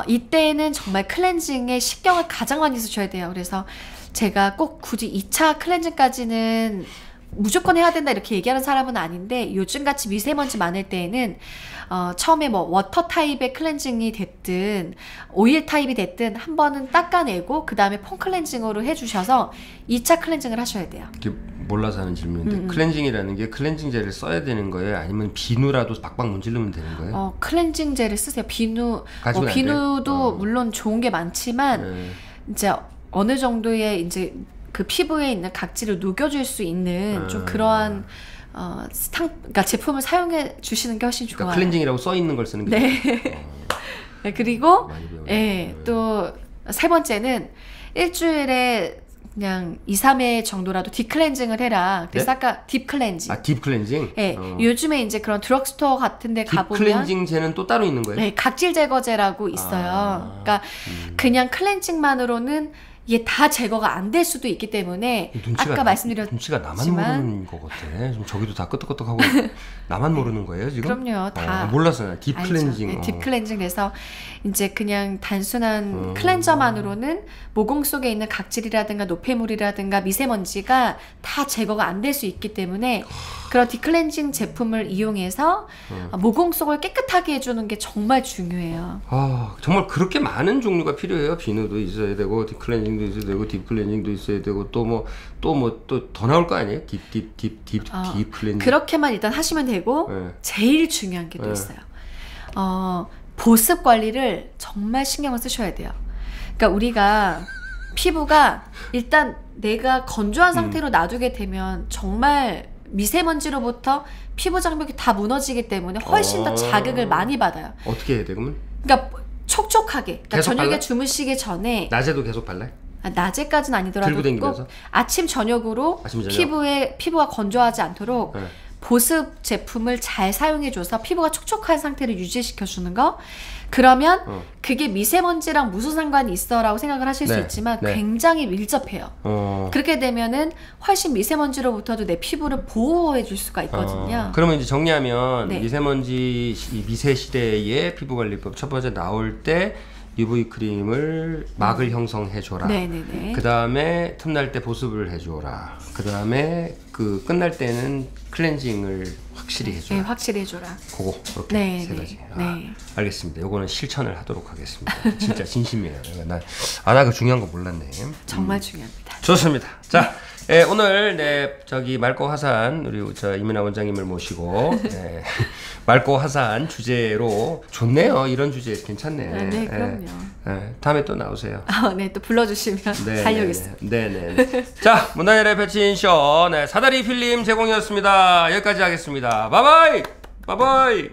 이때는 정말 클렌징에 신경을 가장 많이 쓰셔야 돼요. 그래서 제가 꼭 굳이 2차 클렌징까지는 무조건 해야 된다 이렇게 얘기하는 사람은 아닌데 요즘같이 미세먼지 많을 때에는 처음에 뭐 워터 타입의 클렌징이 됐든 오일 타입이 됐든 한 번은 닦아내고 그 다음에 폼 클렌징으로 해주셔서 2차 클렌징을 하셔야 돼요. 이게 몰라서 하는 질문인데 클렌징이라는 게 클렌징제를 써야 되는 거예요? 아니면 비누라도 박박 문지르면 되는 거예요? 클렌징제를 쓰세요. 가지고는 안 비누도 돼요? 물론 좋은 게 많지만 이제 어느 정도의 이제 그 피부에 있는 각질을 녹여줄 수 있는 좀 그러한 그러니까 제품을 사용해 주시는 게 훨씬 좋아요. 그러니까 클렌징이라고 써 있는 걸 쓰는 게 네. 네, 그리고 많이 배우네. 또 세 번째는 일주일에 그냥 2, 3회 정도라도 딥클렌징을 해라. 그래서 네? 아까 딥클렌징. 딥클렌징? 네, 요즘에 이제 그런 드럭스토어 같은 데 가보면 딥클렌징제는 또 따로 있는 거예요? 네, 각질 제거제라고 있어요. 그러니까 그냥 클렌징만으로는 이게 다 제거가 안 될 수도 있기 때문에 아까 말씀드렸지만 눈치가 나만 모르는 것 같아. 좀 저기도 다 끄덕끄덕하고 나만 모르는 거예요 지금? 그럼요. 다 몰랐어요. 딥클렌징. 네, 딥클렌징. 그래서 이제 그냥 단순한 클렌저만으로는 모공 속에 있는 각질이라든가 노폐물이라든가 미세먼지가 다 제거가 안 될 수 있기 때문에 그런 딥클렌징 제품을 이용해서 모공 속을 깨끗하게 해주는 게 정말 중요해요. 정말 그렇게 많은 종류가 필요해요. 비누도 있어야 되고 딥클렌징도 있어야 되고 딥클렌징도 있어야 되고 또 더 나올 거 아니에요? 딥클렌징. 그렇게만 일단 하시면 되고 네. 제일 중요한 게 또 있어요. 보습 관리를 정말 신경을 쓰셔야 돼요. 그러니까 우리가 피부가 일단 내가 건조한 상태로 놔두게 되면 정말 미세먼지로부터 피부 장벽이 다 무너지기 때문에 훨씬 더 자극을 많이 받아요. 어떻게 해야 돼 그러면? 그러니까 촉촉하게. 그러니까 계속 저녁에 발라? 주무시기 전에 낮에도 계속 발라요? 낮에까지는 아니더라도 들고 다니면서? 꼭 아침 저녁으로 아침, 저녁? 피부가 건조하지 않도록 네. 보습 제품을 잘 사용해줘서 피부가 촉촉한 상태를 유지시켜주는 거. 그러면 그게 미세먼지랑 무슨 상관이 있어라고 생각을 하실 수 네, 있지만 네. 굉장히 밀접해요. 그렇게 되면은 훨씬 미세먼지로부터도 내 피부를 보호해줄 수가 있거든요. 그러면 이제 정리하면 네. 미세먼지 미세 시대의 피부 관리법 첫 번째 나올 때 UV 크림을 막을 형성해줘라. 네네네. 그 다음에 틈날 때 보습을 해줘라. 그 다음에 그 끝날 때는 클렌징을 확실히 해줘라. 네, 확실히 해줘라. 그거 그렇게 네, 세 네, 가지. 네. 알겠습니다. 요거는 실천을 하도록 하겠습니다. 진짜 진심이에요. 나 그 중요한 거 몰랐네. 정말 중요합니다. 좋습니다. 자, 오늘 저기 맑고 화사한 우리 이민아 원장님을 모시고 맑고 화사한 주제로 좋네요. 이런 주제 괜찮네. 네, 그럼요. 다음에 또 나오세요. 네, 또 불러주시면 달려오겠습니다. 네네. 자, 문화열의 패친쇼 사다리 필름 제공이었습니다. 여기까지 하겠습니다. 바이바이. 바이바이.